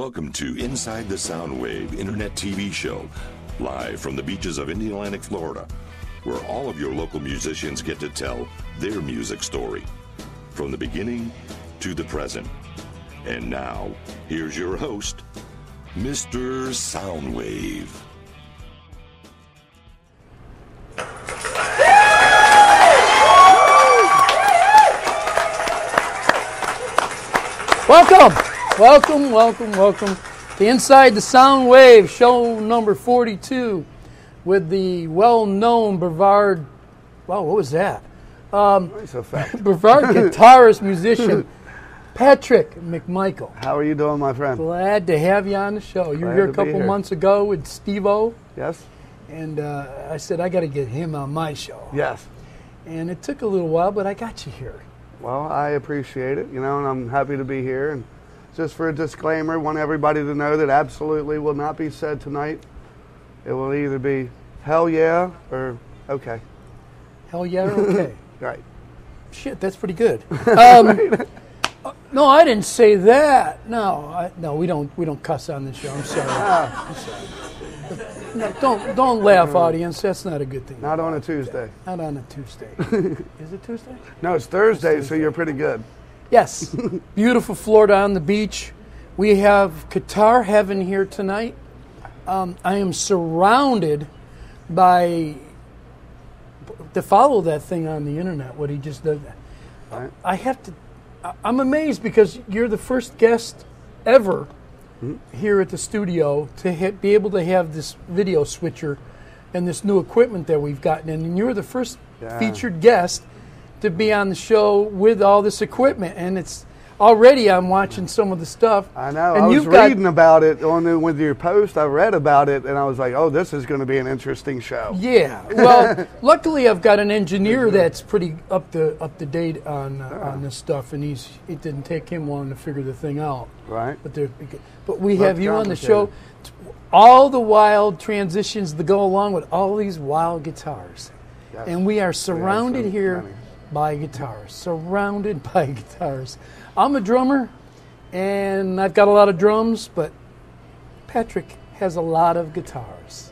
Welcome to Inside the Soundwave Internet TV show, live from the beaches of Indian, Florida, where all of your local musicians get to tell their music story, from the beginning to the present. And now, here's your host, Mr. Soundwave. Welcome to Inside the Soundwave, show number 42, with the well-known Brevard, wow, what was that? Nice effect. Brevard guitarist, musician, Patrick McMichael. How are you doing, my friend? Glad to have you on the show. You were here a couple months ago with Steve-O. Yes. And I said, I got to get him on my show. Yes. And it took a little while, but I got you here. Well, I appreciate it, and I'm happy to be here. And just for a disclaimer, want everybody to know that absolutely will not be said tonight. It will either be hell yeah or okay. Hell yeah or okay. Right. Shit, that's pretty good. No, I didn't say that. No, we don't cuss on this show. I'm sorry. I'm sorry. No, don't laugh, audience. That's not a good thing. Not on a Tuesday. Not on a Tuesday. Is it Tuesday? No, it's Thursday, so you're pretty good. Yes. Beautiful Florida on the beach. We have guitar heaven here tonight. I am surrounded by, to follow that thing on the internet, what he just did. Right. I'm amazed because you're the first guest ever here at the studio to be able to have this video switcher and this new equipment that we've gotten. And you're the first featured guest to be on the show with all this equipment. And it's already, I'm watching some of the stuff. I know. And I was reading about it with your post. I read about it, and I was like, oh, this is going to be an interesting show. Yeah. Well, luckily I've got an engineer that's pretty up to date on this stuff, and it didn't take him long to figure the thing out. Right. But we have you on the show. All the wild transitions that go along with all these wild guitars. Yes. And we are surrounded here by guitars. Surrounded by guitars. I'm a drummer, and I've got a lot of drums, but Patrick has a lot of guitars.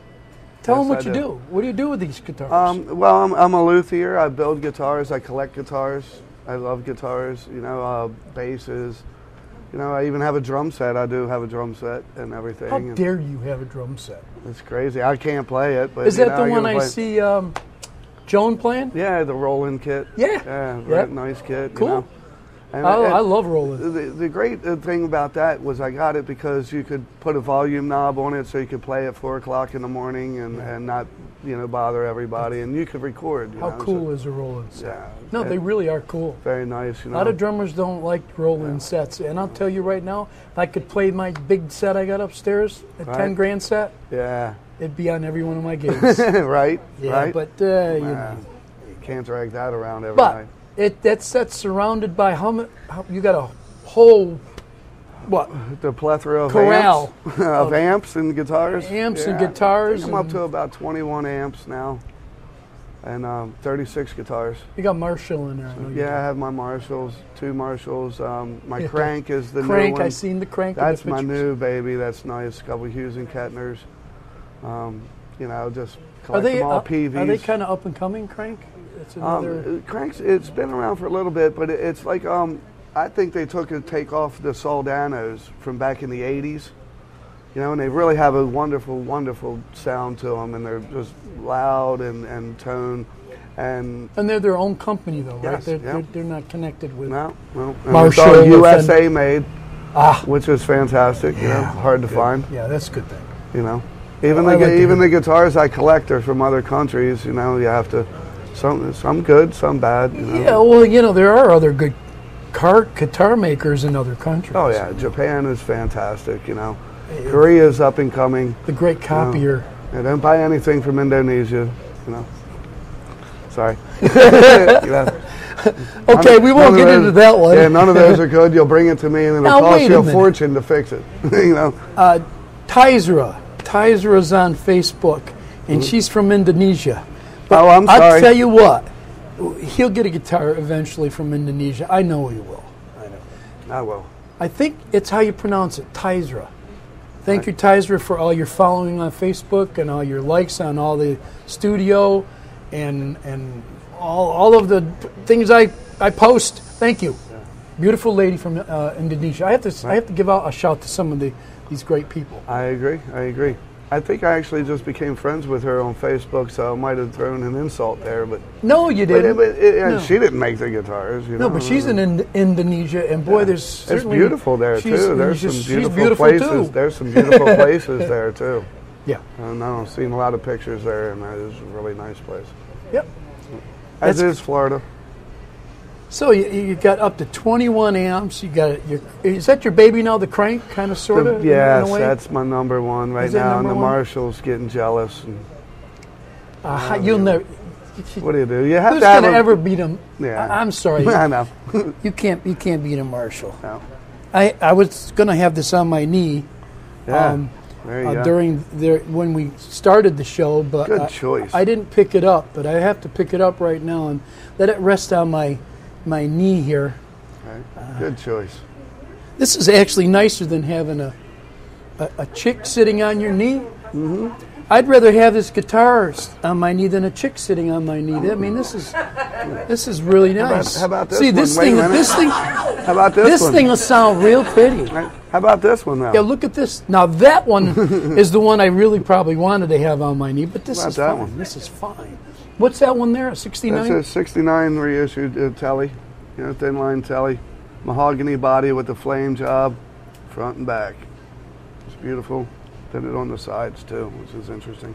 Tell him what you do. What do you do with these guitars? Well, I'm a luthier. I build guitars. I collect guitars. I love guitars. Basses. I even have a drum set. I do have a drum set and everything. How dare you have a drum set? It's crazy. I can't play it, but is that the one I see Joan playing? Yeah, the Roland kit. Yeah. Nice kit. Cool. And I love Roland. The great thing about that was I got it because you could put a volume knob on it so you could play at 4 o'clock in the morning and not bother everybody, and you could record. How cool is a Roland set? Yeah. No, they really are cool. Very nice. A lot of drummers don't like Roland sets, and I'll tell you right now, if I could play my big set I got upstairs, a 10 grand set, it'd be on every one of my gigs. Right. Yeah, right. But you can't drag that around every night. That set's surrounded by how you got a whole the plethora of corral amps, of amps and guitars. Amps and guitars. I'm up to about 21 amps now, and 36 guitars. You got Marshall in there. I have my Marshalls, 2 Marshalls. My crank is the crank. new one. I seen the crank. That's my new baby. That's nice. A couple of Hughes and Kettners. Just collect them all PVs. Are they kind of up and coming, crank? It's another cranks. It's been around for a little bit, but it's like I think they took a take off the Soldanos from back in the 80s. And they really have a wonderful, wonderful sound to them, and they're just loud and tone. And they're their own company, though, right? Yes, they're not connected with Marshall. It's all USA made, which is fantastic. Hard to find. Yeah, that's a good thing. Even the guitars I collect are from other countries. You have to some good, some bad. Yeah, well, there are other good guitar makers in other countries. Oh yeah, Japan is fantastic. Korea's up and coming. The great copier. Don't buy anything from Indonesia. Sorry. Okay, we won't get into that one. Yeah, none of those are good. You'll bring it to me, and it'll cost you a fortune to fix it. Tyzra's on Facebook, and she's from Indonesia. But I'm sorry. I'll tell you what, he'll get a guitar eventually from Indonesia. I know he will. I will. I think it's how you pronounce it, Tyzra. Thank you, Tyser, for all your following on Facebook and all your likes on all the studio and all of the things I post. Thank you. Yeah. Beautiful lady from Indonesia. I have to give out a shout to some of these great people. I agree. I think I actually just became friends with her on Facebook, so I might have thrown an insult there. But no, you didn't. No. She didn't make the guitars. You know? No, but she's in Indonesia, and boy, it's beautiful there too. There's some beautiful places. Too. There's some beautiful places there too. Yeah. And I've seen a lot of pictures there, and that is a really nice place. Yep. As is Florida. So you got up to 21 amps. You got is that your baby now? The Crank, kind of, sort of. Yes, that's my number one right now. And the Marshall's getting jealous. And, you'll never. What do you do? You have who's to have gonna ever beat him? Yeah. I'm sorry. I know. you can't beat a Marshall. No. I was gonna have this on my knee. Yeah. There you go. When we started the show, but good choice. I didn't pick it up, but I have to pick it up right now and let it rest on my knee here. Right. Good choice. This is actually nicer than having a chick sitting on your knee. Mm-hmm. I'd rather have this guitar on my knee than a chick sitting on my knee. I mean, this is really nice. How about this? See, one? this Wait thing. How about this one? This thing will sound real pretty. How about this one now? Yeah, look at this. Now that one is the one I really probably wanted to have on my knee, but this is fine. One? This is fine. What's that one there? A 69? That's a 69 reissued telly, thin line telly, mahogany body with the flame job, front and back. It's beautiful. Did it on the sides too, which is interesting.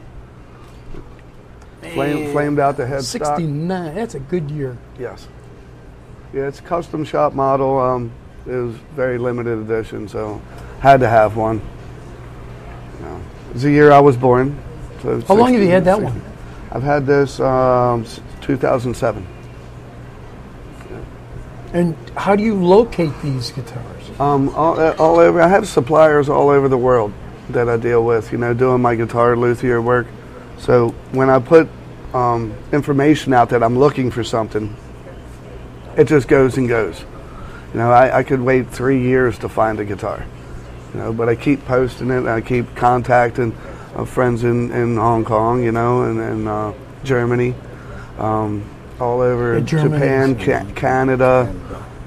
Flamed out the headstock. 69. That's a good year. Yes. Yeah, it's a custom shop model. It was very limited edition, so had to have one. It was the year I was born. So how long have you had that one? I've had this 2007. And how do you locate these guitars? All over. I have suppliers all over the world that I deal with, doing my guitar luthier work. So when I put information out that I'm looking for something, it just goes and goes. I could wait 3 years to find a guitar, but I keep posting it. And I keep contacting friends in Hong Kong, and Germany, all over Japan, Canada,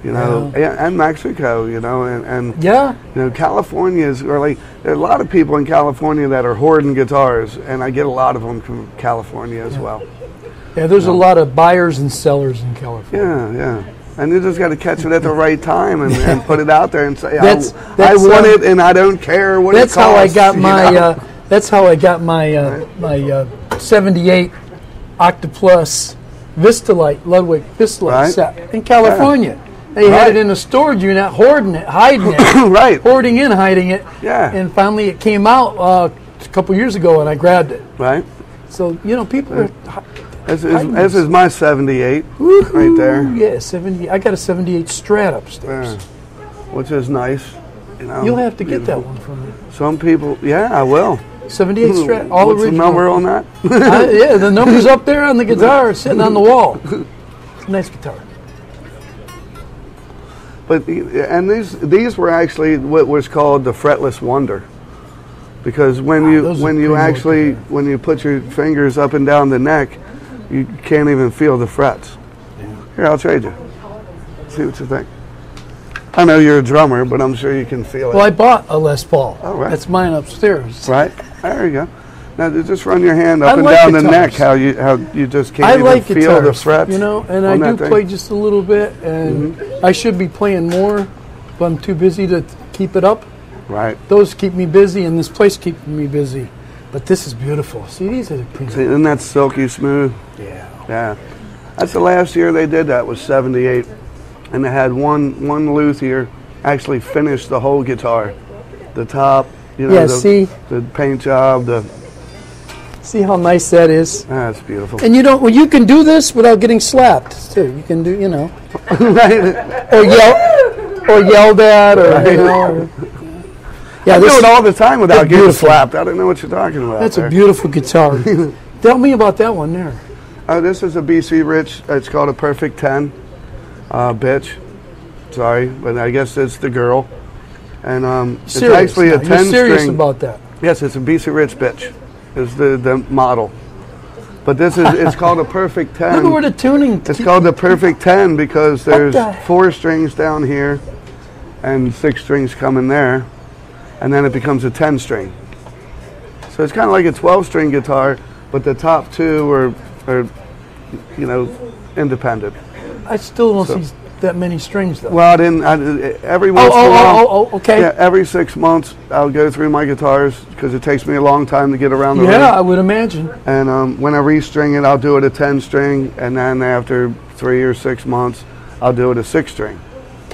and Mexico, and California is really. There are a lot of people in California that are hoarding guitars, and I get a lot of them from California as well. Yeah, there's a lot of buyers and sellers in California. Yeah. And you just got to catch it at the right time and put it out there and say, I want it and I don't care what it costs. That's how I got my 78 Octoplus Vistalite, Ludwig Vistalite set in California. Yeah. They had it in a storage unit, hiding it. Right. Hoarding in, hiding it. Yeah. And finally it came out a couple years ago and I grabbed it. Right. So, people are... This is my 78 right there. Yeah, 70. I got a 78 Strat upstairs. Yeah. Which is nice. You'll have to get that one from me. Some people, I will. 78 Strat, all What's original. The number on that? Yeah, the number's up there on the guitar, sitting on the wall. It's a nice guitar. But these were actually what was called the fretless wonder, because when you put your fingers up and down the neck, you can't even feel the frets. Yeah. Here, I'll trade you. See what you think. I know you're a drummer, but I'm sure you can feel it. Well, I bought a Les Paul. Oh, right. That's mine upstairs. Right. There you go. Now, just run your hand up and down the neck. How you just can't even feel the frets. And I do play just a little bit, and I should be playing more, but I'm too busy to keep it up. Right. Those keep me busy, and this place keeps me busy. But this is beautiful. See, these are the pretty. See, isn't that silky smooth? Yeah. Yeah. That's the last year they did that, was 78. And they had one luthier actually finish the whole guitar. The top, the paint job, see how nice that is? That's beautiful. And you can do this without getting slapped too. You can do, Right. or yelled at, or I do it all the time without getting slapped. I don't know what you're talking about. That's a beautiful guitar. Tell me about that one there. This is a BC Rich. It's called a Perfect 10. Bitch. Sorry, but I guess it's the girl. And it's Serious actually a now. You're 10 serious string. about that? Yes, it's a Bisa Rich bitch. Is the model. But this is it's called a perfect 10. Look at where the tuning. It's called the perfect 10 because there's 4 strings down here and 6 strings come in there, and then it becomes a 10 string. So it's kind of like a 12 string guitar, but the top 2 are you know, independent. I still don't see that many strings though. Well, every once in a while, okay. Yeah, every 6 months I'll go through my guitars because it takes me a long time to get around the room. Yeah, I would imagine. And when I restring it, I'll do it a 10 string, and then after 3 or 6 months, I'll do it a 6 string.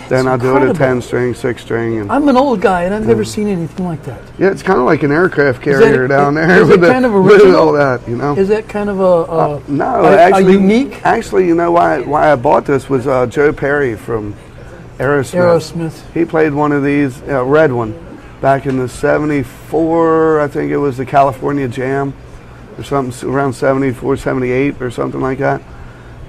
Then I'll do it a 10 string, 6 string. And I'm an old guy, and I've never seen anything like that. yeah, it's kind of like an aircraft carrier down there is with, it kind of original? with all that, you know. Is that kind of a no, actually, unique? Actually, you know why I bought this was Joe Perry from Aerosmith. He played one of these, red one, back in the '74. I think it was the California Jam, or something around '74, '78, or something like that.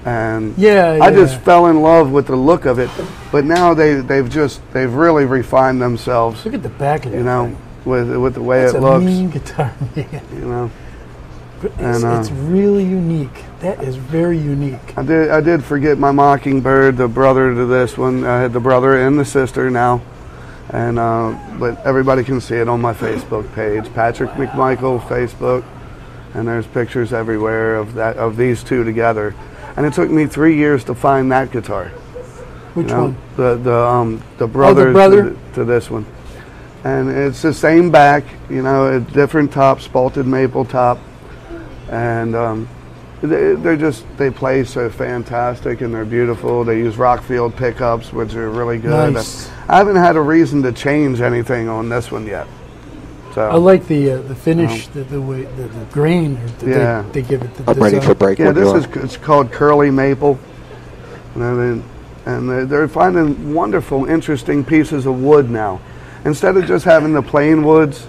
And I just fell in love with the look of it. But now they've really refined themselves. Look at the back of it. You know, with the way That's it looks. It's a mean guitar, man. You know. It's really unique. That is very unique. I did forget my Mockingbird, the brother to this one. I had the brother and the sister now, and but everybody can see it on my Facebook page, Patrick McMichael Facebook, and there's pictures everywhere of these two together. And it took me 3 years to find that guitar. Which one? The brother, to this one, and it's the same back, you know, a different top, spalted maple top. And they play so fantastic, and they're beautiful. They use Rockfield pickups, which are really good. Nice. I haven't had a reason to change anything on this one yet. So I like the finish, the way the grain. They give it. I'm ready for break. Yeah, it's called Curly Maple, and they're finding wonderful, interesting pieces of wood now, instead of just having the plain woods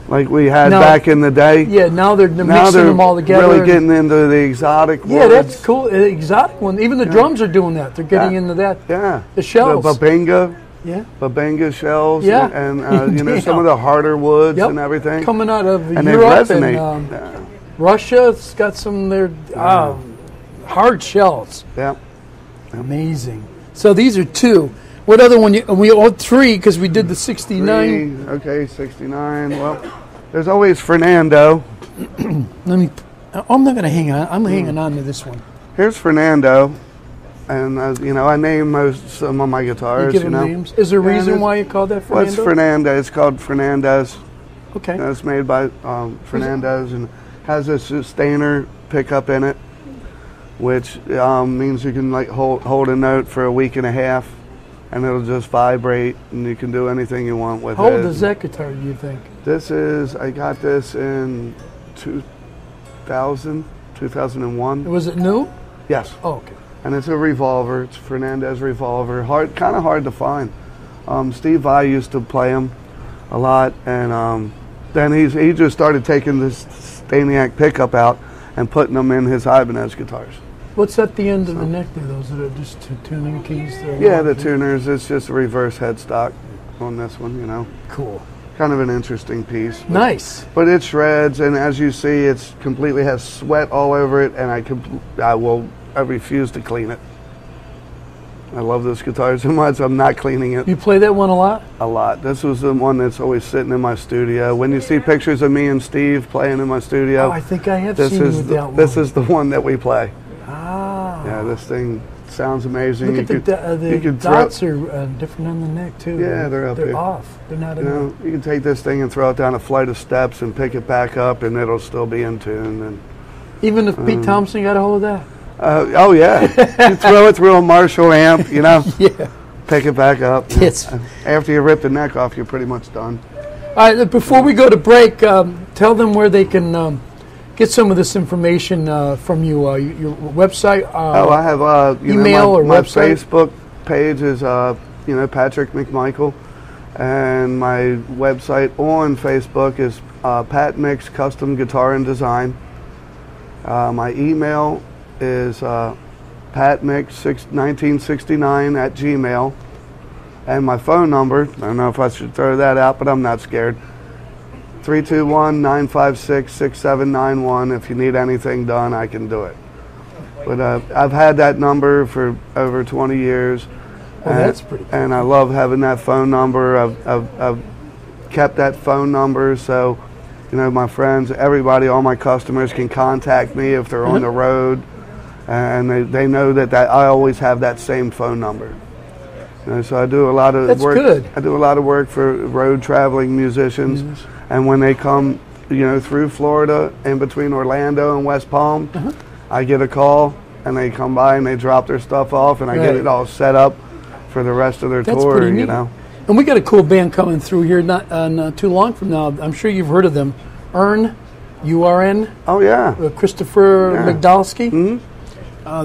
like we had back in the day. Yeah, now they're mixing them all together. Really getting into the exotic woods. Yeah, that's cool. The exotic one. Even the drums are doing that. They're getting into that. Yeah. The shells. The Babenga. Yeah. Babenga shells. Yeah. And you know, some of the harder woods and everything. Coming out of and Europe they resonate. And Russia. It's got some of their hard shells. Yeah. Amazing. So these are 2. What other one? We all 3 because we did the '69. Okay, '69. Well, there's always Fernando. I'm not going to hang on. I'm hanging on to this one. Here's Fernando, and you know, I name some of my guitars. You give them names. Is there a reason why you called that Fernando? Well, it's Fernando. It's called Fernandez. Okay. It's made by Fernandez, and has a sustainer pickup in it, which means you can like hold a note for a week and a half, and it'll just vibrate, and you can do anything you want with it. How old is that guitar, do you think? I got this in 2001. Was it new? Yes. Oh, okay. And it's a revolver. It's Fernandez revolver. Kind of hard to find. Steve Vai used to play them a lot, and then he just started taking this Staniak pickup out and putting them in his Ibanez guitars. What's at the end of the neck there? Those are just 2 tuning keys? Yeah, the tuners. It's just a reverse headstock on this one, you know. Cool. Kind of an interesting piece. Nice. But it shreds, and as you see, it's completely has sweat all over it, and I refuse to clean it. I love this guitar so much, I'm not cleaning it. You play that one a lot? A lot. This was the one that's always sitting in my studio. When you see pictures of me and Steve playing in my studio, I think I have seen you with that one. This is the one that we play. Ah. Yeah, this thing sounds amazing. Look at the dots are different on the neck too. Yeah, they're up here. They're off. They're not. You can take this thing and throw it down a flight of steps and pick it back up, and it'll still be in tune. And even if Pete Thompson got a hold of that. Oh yeah, you throw it through a Marshall amp, you know. Yeah. Pick it back up. Yes. After you rip the neck off, you're pretty much done. All right. Before we go to break, tell them where they can get some of this information from you. Your website. I have email or my website. Facebook page is Patrick McMichael, and my website on Facebook is Pat Mix Custom Guitar and Design. My email is patmix1969 @gmail. And my phone number, I don't know if I should throw that out, but I'm not scared. 321-956-6791. If you need anything done, I can do it. But I've had that number for over 20 years. Well, that's pretty cool. And I love having that phone number. I've kept that phone number so, you know, my friends, everybody, all my customers can contact me if they're on the road. And they know that I always have that same phone number. You know, so I do a lot of That's work. good. I do a lot of work for road traveling musicians, and when they come, you know, through Florida, in between Orlando and West Palm, I get a call, and they come by and they drop their stuff off, and I get it all set up for the rest of their tour. Pretty neat. You know. And we got a cool band coming through here not too long from now. I'm sure you've heard of them. URN. Oh yeah. Christopher McDowski.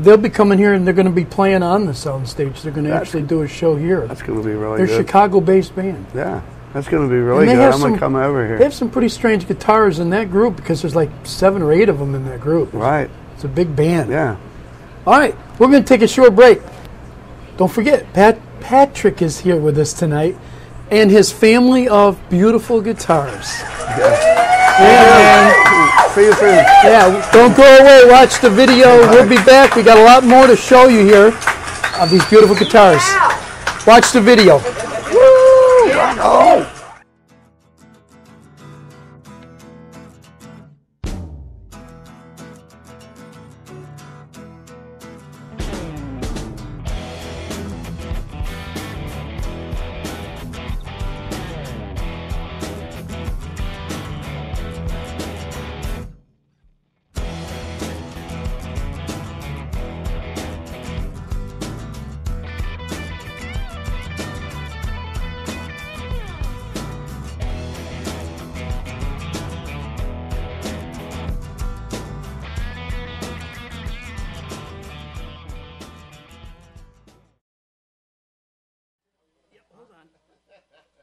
They'll be coming here, and they're going to be playing on the sound stage. They're going to actually do a show here. That's going to be really good. They're a Chicago-based band. Yeah, that's going to be really good. I'm going to come over here. They have some pretty strange guitars in that group because there's like 7 or 8 of them in that group. Right. It's a big band. Yeah. All right, we're going to take a short break. Don't forget, Patrick is here with us tonight, and his family of beautiful guitars. Yeah, see you soon. Yeah, don't go away. Watch the video. We'll be back. We got a lot more to show you here of these beautiful guitars. Watch the video. Woo! Oh.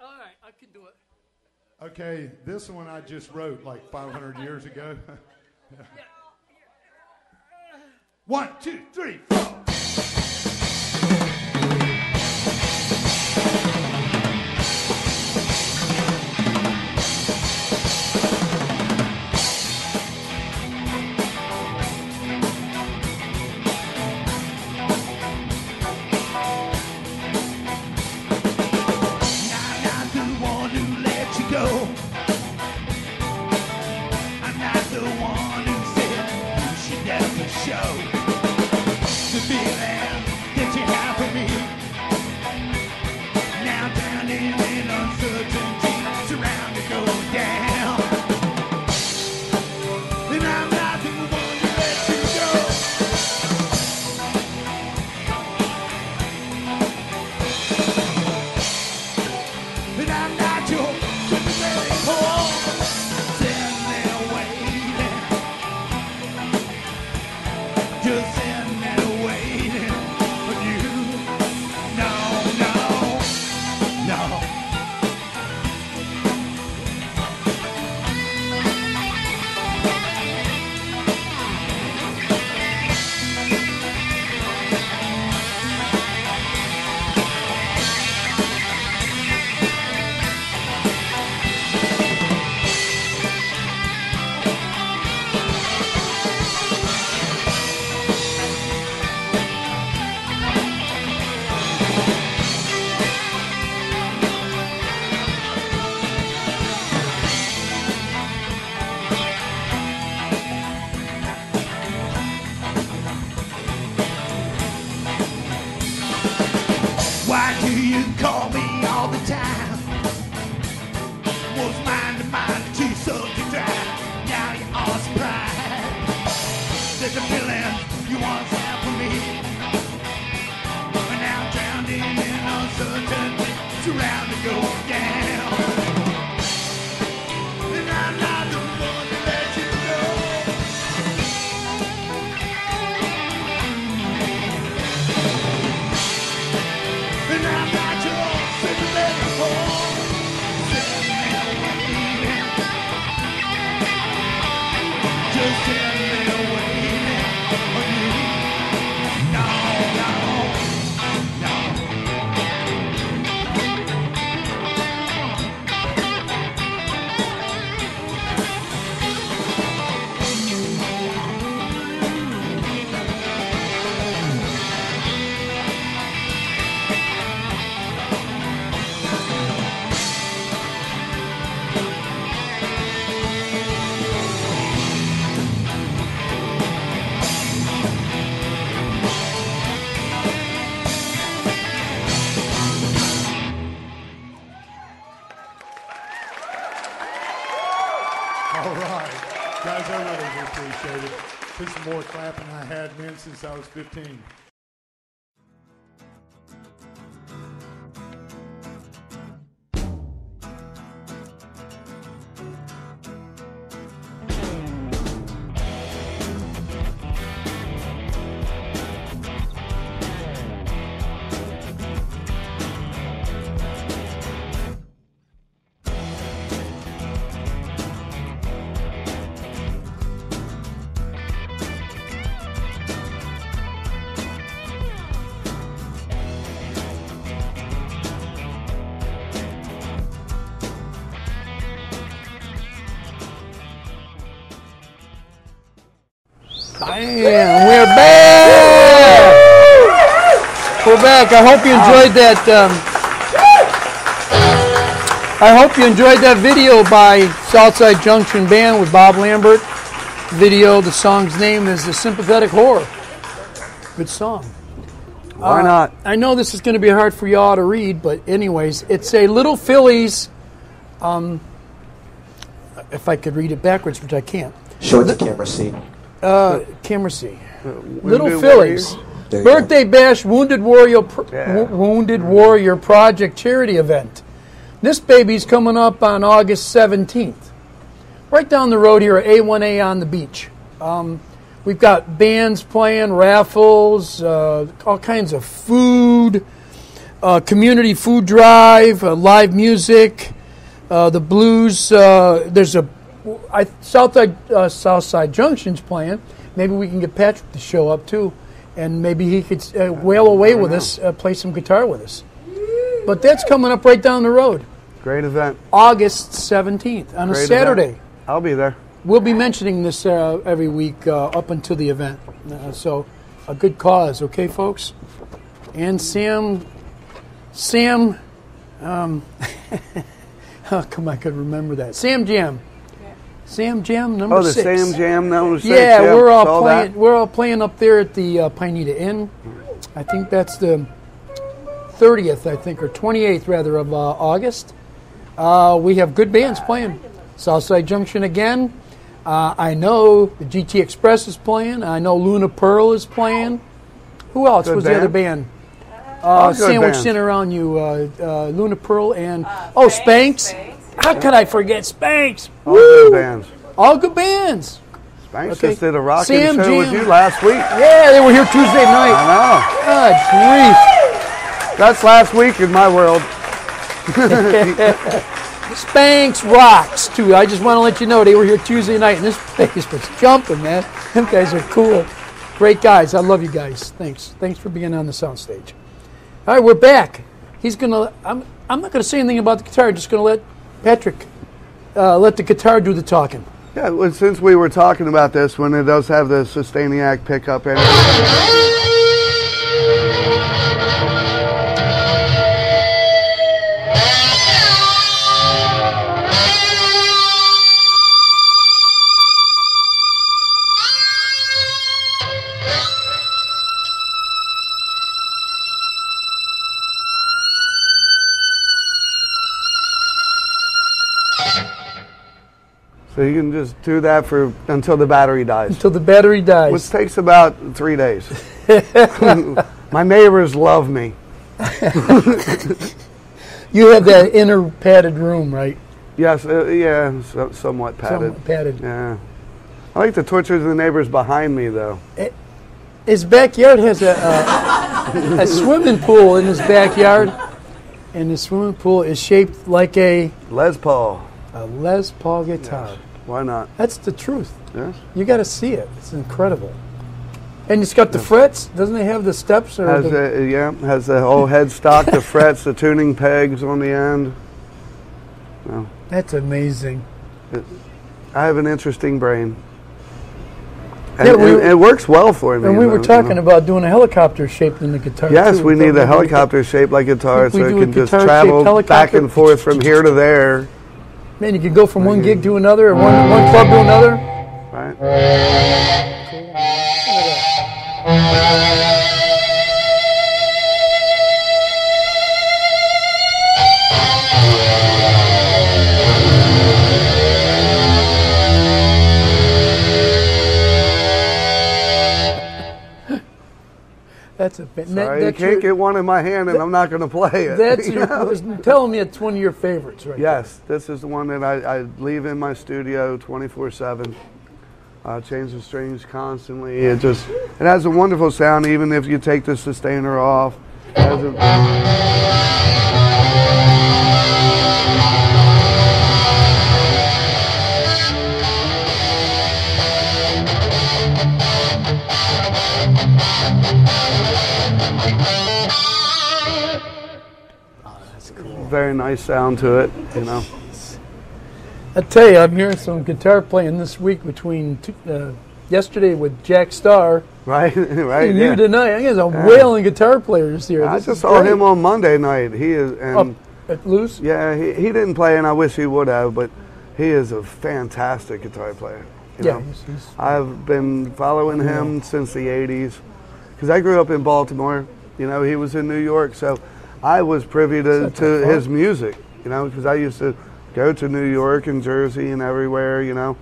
All right, I can do it. Okay, this one I just wrote like 500 years ago. 1, 2, 3, 4. To be more clapping I had been since I was 15. Bam! We're back! We're back. I hope you enjoyed that. I hope you enjoyed that video by Southside Junction Band with Bob Lambert. Video. The song's name is "The Sympathetic Whore." Good song. Why not? I know this is going to be hard for y'all to read, but anyways, it's a Little Phillies. If I could read it backwards, which I can't. Show it to camera C. Camera C. Little Phillies birthday bash Wounded Warrior Project charity event. This baby's coming up on August 17th. Right down the road here at A1A on the beach. We've got bands playing, raffles, all kinds of food, community food drive, live music, the blues. There's a Southside Junction's playing. Maybe we can get Patrick to show up too, and maybe he could wail away with us, play some guitar with us. But that's coming up right down the road. Great event. August 17th on a Saturday. Event. I'll be there. We'll be mentioning this every week up until the event. So a good cause, okay, folks? And Sam, oh, come on, I could remember that. Sam Jam. Sam Jam number 6. Oh, the Sam Jam number 6. Yeah, we're all playing. We're all playing up there at the Pineda Inn. I think that's the 30th, I think, or 28th rather of August. We have good bands playing. Southside Junction again. I know the GT Express is playing. I know Luna Pearl is playing. Who else was the other band? Sandwiched in around you, Luna Pearl and Spanx. How could I forget Spanx? All good bands. All good bands. Spanx just did a rocking show with you last week. Yeah, they were here Tuesday night. I know. God grief. That's last week in my world. Spanx rocks too. I just want to let you know they were here Tuesday night and this place was jumping, man. Them guys are cool. Great guys. I love you guys. Thanks for being on the soundstage. All right, we're back. I'm not gonna say anything about the guitar. I'm just gonna let Patrick let the guitar do the talking. Yeah, well, since we were talking about this, when it does have the Sustainiac pickup in it. So you can just do that until the battery dies. Until the battery dies. Which takes about 3 days. My neighbors love me. You have that inner padded room, right? Yes, somewhat padded. Somewhat padded. Yeah. I like the torture the neighbors behind me, though. His backyard has a swimming pool in his backyard, and the swimming pool is shaped like a Les Paul. A Les Paul guitar. Yes. Why not? That's the truth. Yes. You got to see it. It's incredible. And it's got the frets. Doesn't it have the steps? Has the whole headstock, the frets, the tuning pegs on the end. Well, that's amazing. I have an interesting brain. And it works well for me. And we were talking about doing a helicopter shaped in the guitar. Yes, we need a helicopter shaped like guitar so it can just travel back and forth from here to there. Man, you can go from one gig to another, or one club to another. Right. That's a Sorry, you can't get one in my hand and I'm not going to play it. That's telling me it's one of your favorites, right? Yes, this is the one that I leave in my studio 24/7. Change the strings constantly. It has a wonderful sound, even if you take the sustainer off. It has very nice sound to it, you know. I tell you, I'm hearing some guitar playing this week between yesterday with Jack Starr, right, and you tonight. I guess a wailing guitar players here. I just saw him on Monday night. He is at Loose. Yeah, he didn't play, and I wish he would have, but he is a fantastic guitar player. You know? I've been following him since the '80s because I grew up in Baltimore. You know, he was in New York, so I was privy to his music, you know, because I used to go to New York and Jersey and everywhere, you know,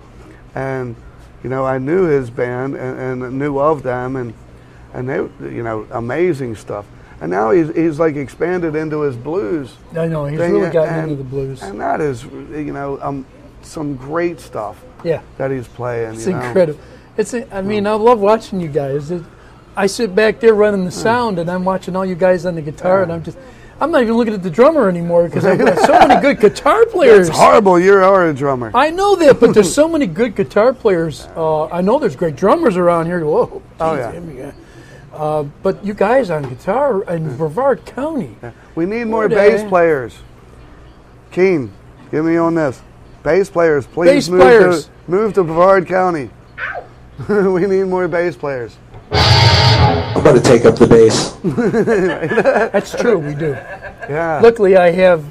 and, you know, I knew his band and knew of them, and they, you know, amazing stuff. And now he's like expanded into his blues. I know, he's really gotten into the blues. And that is, you know, some great stuff that he's playing. It's incredible. I mean, I love watching you guys. I sit back there running the sound, and I'm watching all you guys on the guitar, and I'm not even looking at the drummer anymore because I've got so many good guitar players. It's horrible. You are a drummer. I know that, but there's so many good guitar players. I know there's great drummers around here. Whoa. But you guys on guitar in Brevard County. We need more bass players. Keen, get me on this. Bass players, please move to Brevard County. We need more bass players. I'm going to take up the bass. That's true, we do. Yeah. Luckily, I have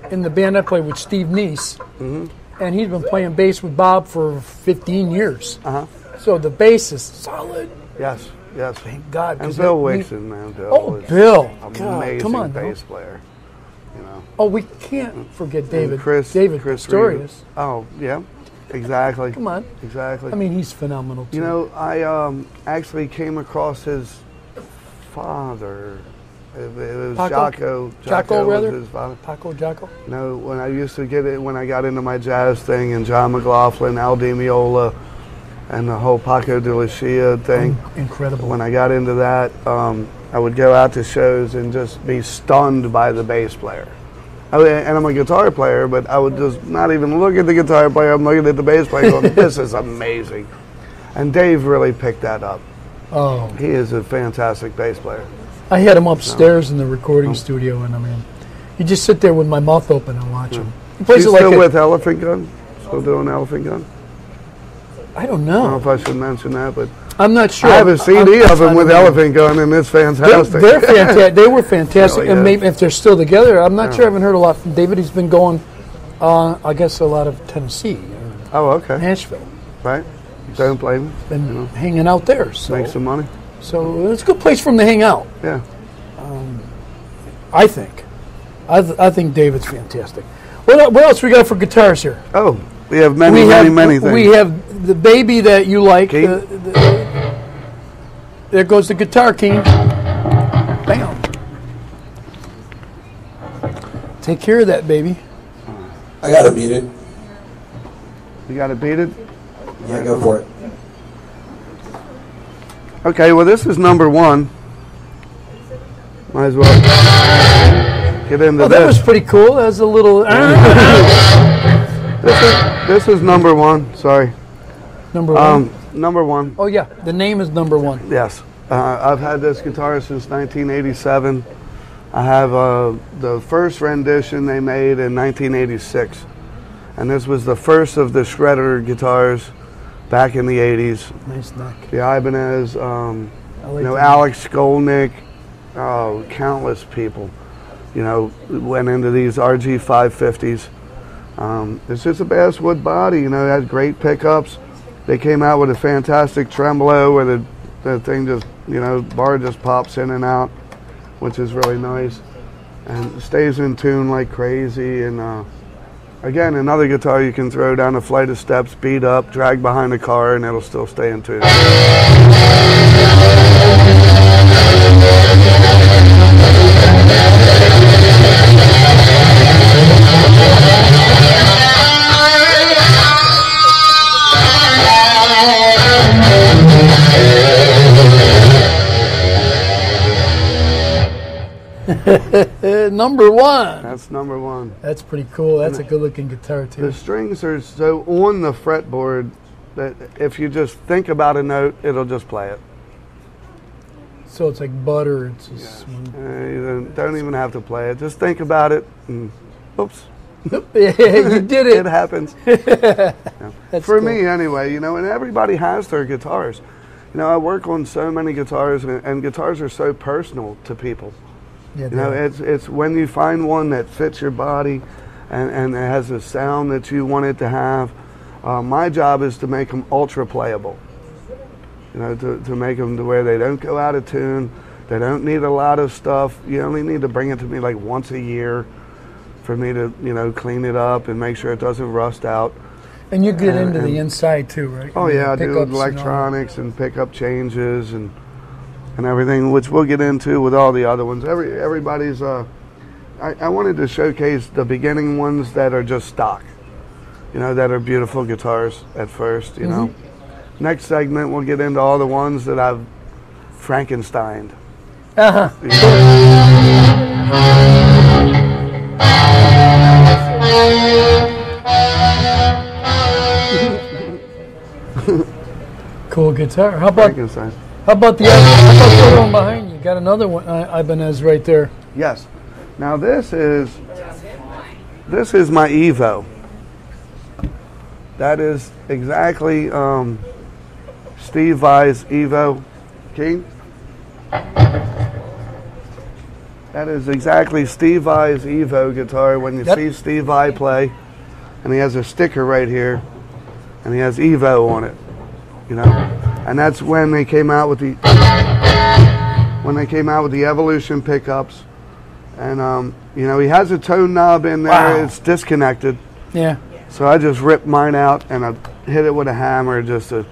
in the band I play with Steve Neese, and he's been playing bass with Bob for 15 years. So the bass is solid. Yes. Thank God. And Bill Wixon, man. Bill. Amazing come on, bass player. You know. Oh, we can't forget David. Chris Pistorius. Oh, yeah. Exactly. Come on. Exactly. I mean, he's phenomenal, too. You know, I actually came across his father. It was Jocko. Jocko, rather? Was his father. Jocko. You know, when I used to when I got into my jazz thing, and John McLaughlin, Al Di Meola, and the whole Paco de Lucia thing. Incredible. When I got into that, I would go out to shows and just be stunned by the bass player. And I'm a guitar player, but I would just not even look at the guitar player. I'm looking at the bass player going, this is amazing. And Dave really picked that up. Oh. He is a fantastic bass player. I had him upstairs in the recording studio, and I mean, you just sit there with my mouth open and watch him. He plays He's still with Elephant Gun? Still doing Elephant Gun? I don't know. I don't know if I should mention that, but I'm not sure. I have a CD of him with Elephant Gun, and it's fantastic. They're fantastic. They were fantastic, Really and maybe if they're still together, I'm not sure. I haven't heard a lot from David. He's been going, I guess, a lot of Tennessee. Oh, okay. Nashville. Right. Don't blame him. Been hanging out there. So. Make some money. So it's a good place for him to hang out. Yeah. I think. I think David's fantastic. What else we got for guitars here? Oh, we have many things. We have the baby that you like. There goes the Guitar King. Bam. Take care of that, baby. I got to beat it. You got to beat it? Yeah, go for it. Okay, well, this is number one. Might as well get into this. That was pretty cool. That was a little... This is number one. Sorry. Number one? Number one. Oh, yeah. The name is number one. Yes. I've had this guitar since 1987. I have the first rendition they made in 1986. And this was the first of the shredder guitars back in the 80s. Nice neck. The Ibanez, Alex Skolnick, countless people, went into these RG 550s. It's just a basswood body, it has great pickups. They came out with a fantastic tremolo where the thing just, bar just pops in and out, which is really nice. And stays in tune like crazy. And again, another guitar you can throw down a flight of steps, beat up, drag behind a car, and it'll still stay in tune. Number one. That's number one. That's pretty cool. That's a good-looking guitar, too. The strings are so on the fretboard that if you just think about a note, it'll just play it. So it's like butter. It's just You don't even have to play it. Just think about it. And, oops. Yeah, you did it. It happens. That's For cool. me, anyway, and everybody has their guitars. I work on so many guitars, and guitars are so personal to people. Yeah, It's when you find one that fits your body and it has a sound that you want it to have. My job is to make them ultra playable. To make them to where they don't go out of tune. They don't need a lot of stuff. You only need to bring it to me like once a year for me to, clean it up and make sure it doesn't rust out. And you get into the inside too, right? Oh yeah, I do Pickups electronics and pickup changes and everything, which we'll get into with all the other ones. Everybody's. I wanted to showcase the beginning ones that are just stock, that are beautiful guitars at first. Next segment we'll get into all the ones that I've Frankensteined. Cool guitar. How about Frankenstein. the other one behind you? Got another one, Ibanez right there. Yes. Now this is my Evo. That is exactly Steve Vai's Evo. Keen? That is exactly Steve Vai's Evo guitar. When you see Steve Vai play, and he has a sticker right here, and he has Evo on it, and that's when they came out with the Evolution pickups, and he has a tone knob in there. Wow. It's disconnected. Yeah. So I just ripped mine out and I hit it with a hammer just to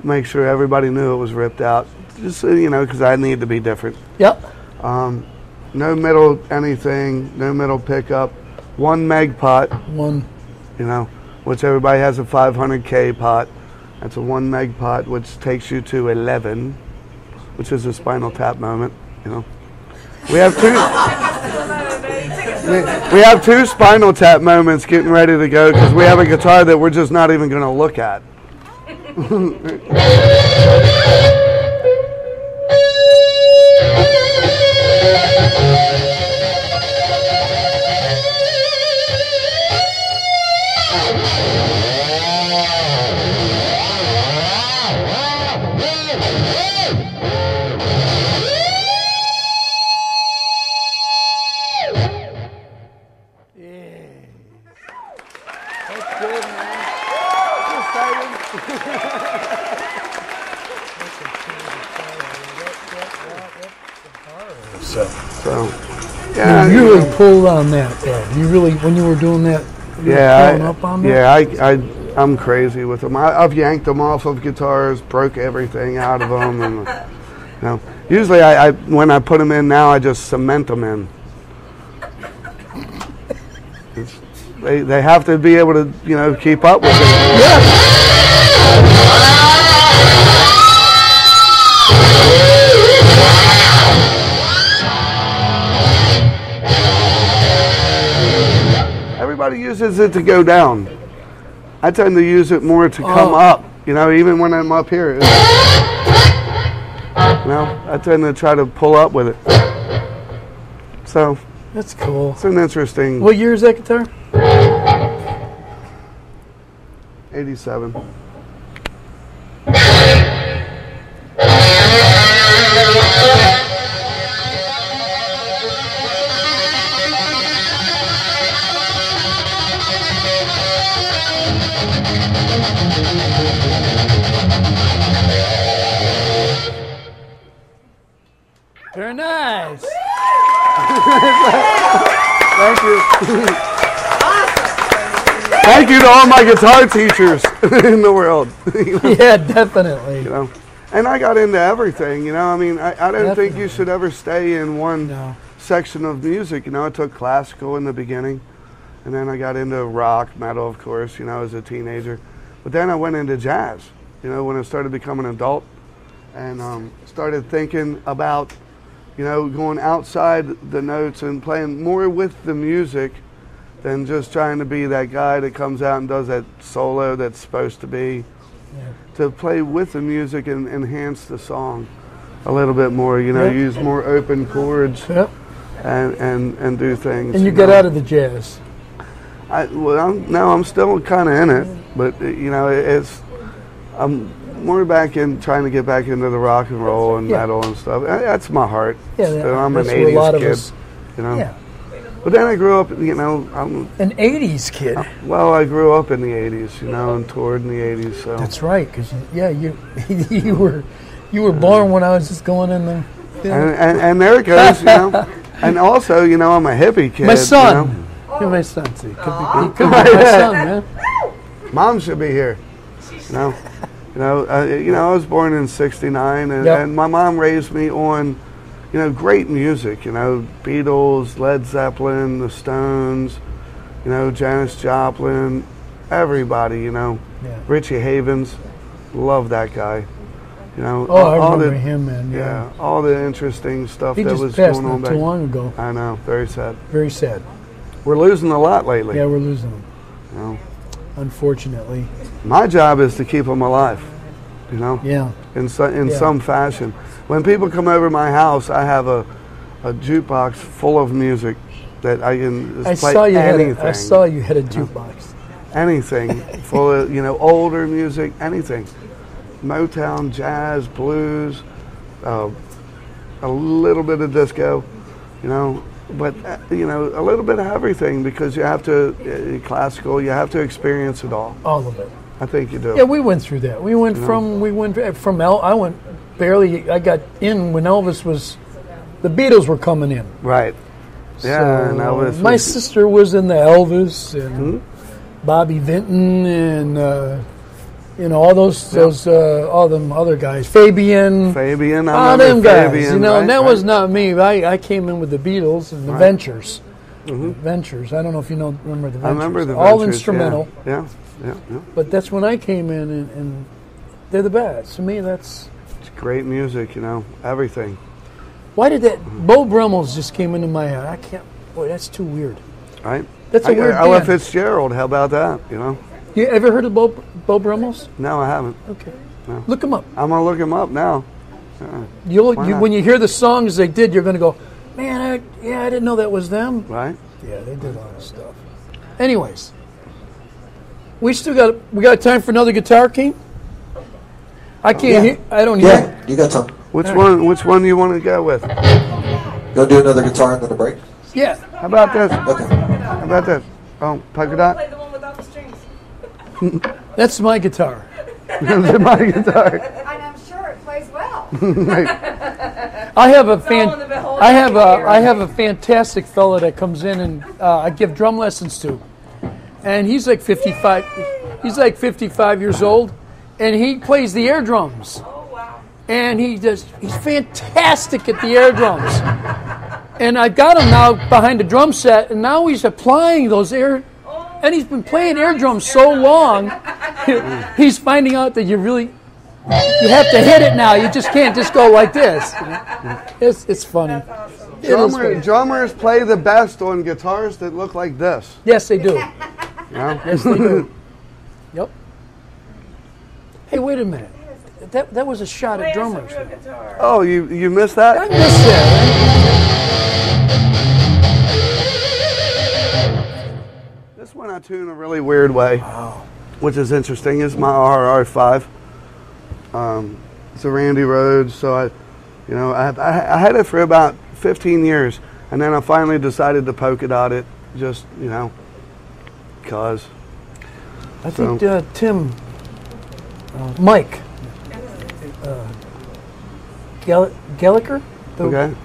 make sure everybody knew it was ripped out. Just so, because I need to be different. Yep. No middle anything, no middle pickup. One meg pot. One. Which everybody has a 500K pot. That's a 1 meg pot, which takes you to 11, which is a Spinal Tap moment. We have two. We have two Spinal Tap moments getting ready to go because we have a guitar that we're just not even going to look at. Yeah, you really pulled on that, though. You really, when you were doing that, pulling up on that? Yeah, I'm crazy with them. I've yanked them off of guitars, broke everything out of them, and usually when I put them in now, I just cement them in. They have to be able to keep up with it. Yeah. Everybody uses it to go down. I tend to use it more to come up. Even when I'm up here. I tend to try to pull up with it. So That's cool. it's an interesting. What year is that guitar? 87. Very nice. Thank you. Thank you to all my guitar teachers in the world. Yeah, definitely. And I got into everything. I mean, I don't think you Definitely. should ever stay in one No. section of music. I took classical in the beginning, and then I got into rock, metal, of course, as a teenager. But then I went into jazz, when I started becoming an adult, and started thinking about you know, going outside the notes and playing more with the music than just trying to be that guy that comes out and does that solo that's supposed to be. Yeah. To play with the music and enhance the song a little bit more, you know, use more open chords and do things. And you get out of the jazz. I'm still kind of in it, but you know, I'm more back in trying to get back into the rock and roll and metal and stuff. That's my heart. Yeah, so I'm an 80s kid, you know. Yeah. But then I grew up, you know, I'm an 80s kid. Well, I grew up in the 80s, you know, and toured in the 80s. So that's right, because you were born when I was just going in the. And there it goes, you know. And also, you know, I'm a hippie kid. My son. You know? You're my son. So he could be my son, man. Mom should be here. You know. I was born in '69, and my mom raised me on, you know, great music. You know, Beatles, Led Zeppelin, the Stones, you know, Janis Joplin, everybody. You know, Richie Havens, love that guy. You know, I remember him, man. Yeah, all the interesting stuff that was passed going on not back. Too long ago. I know, very sad. Very sad. We're losing a lot lately. Yeah, we're losing them. You know? Unfortunately. My job is to keep them alive, you know? Yeah. In some fashion. When people come over my house, I have a jukebox full of music that I can play anything. I saw you had a jukebox. Anything. Full of, you know, older music, anything. Motown, jazz, blues, a little bit of disco, you know. But, you know, a little bit of everything, because you have to, classical, you have to experience it all. All of it. I think you do. Yeah, we went through that. I went barely, I got in when Elvis was, the Beatles were coming in. Right. Yeah, and Elvis. My sister was in the Elvis and Bobby Vinton and, you know, all them other guys, Fabian, all them guys, Fabian, you know, and that was not me. I came in with the Beatles and the Ventures. Ventures. I don't know if you remember the Ventures. I remember the all Ventures, instrumental. Yeah. But that's when I came in, and they're the best. To me, it's great music, you know, everything. Why did that? Bo Brummel's just came into my head. I can't. Boy, that's too weird. Right. That's a weird. Ella Fitzgerald. How about that? You know. You ever heard of Bo Brummels? No, I haven't. Okay. No. Look him up. I'm going to look him up now. When you hear the songs they did, you're going to go, man, I didn't know that was them. Right. Yeah, they did a lot of stuff. Anyways, we got time for another Guitar King? I can't hear. I don't hear. Yeah, you got time. Which one do you want to go with? Go do another guitar and then a break? Yeah. How about this? Okay. How about this? Oh, polka dot? Play the one without the strings. That's my guitar. That's my guitar. And I'm sure it plays well. I have a fantastic fella that comes in and I give drum lessons to, and he's like 55. He's like 55 years old, and he plays the air drums. Oh wow! And he's fantastic at the air drums. And I got him now behind the drum set, and now he's applying those air. And he's been playing air drums so long, he's finding out that you have to hit it now. You just can't just go like this. It's funny. Drummers play the best on guitars that look like this. Yes, they do. Yeah? Yes, they do. Yep. Hey, wait a minute. That was a shot at drummers. Oh, you missed that? I missed that. This one I tune a really weird way, which is interesting. It's my RR5. It's a Randy Rhoads, so I had it for about 15 years, and then I finally decided to polka dot it, just cause. I think Mike Gallagher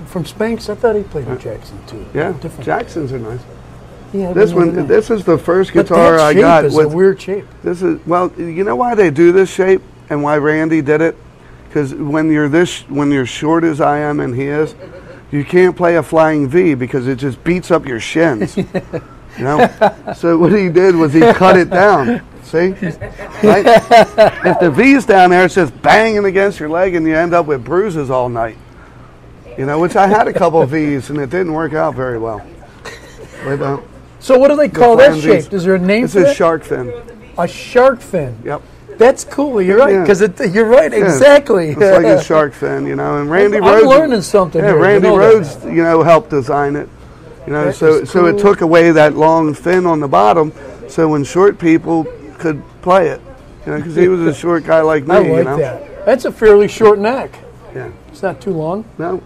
from Spanx. I thought he played with Jackson too. Yeah, Jacksons are nice. Yeah, this is the first guitar I got with a weird shape. This is you know why they do this shape and why Randy did it? Because when you're short as I am and he is, you can't play a flying V because it just beats up your shins. You know. So what he did was he cut it down. See, right? If the V's down there, it's just banging against your leg, and you end up with bruises all night. You know, which I had a couple of these, and it didn't work out very well. But, so what do they call that shape? Is there a name for it? It's a shark fin. A shark fin. Yep. That's cool. You're right, because you're right, exactly. It's like a shark fin, you know. And Randy Rhodes. I'm learning something. Yeah, here. Randy Rhodes, you know, helped design it. You know, so it took away that long fin on the bottom, so when short people could play it. You know, because he was a short guy like me. I like you know? that. That's a fairly short neck. Yeah. It's not too long. No,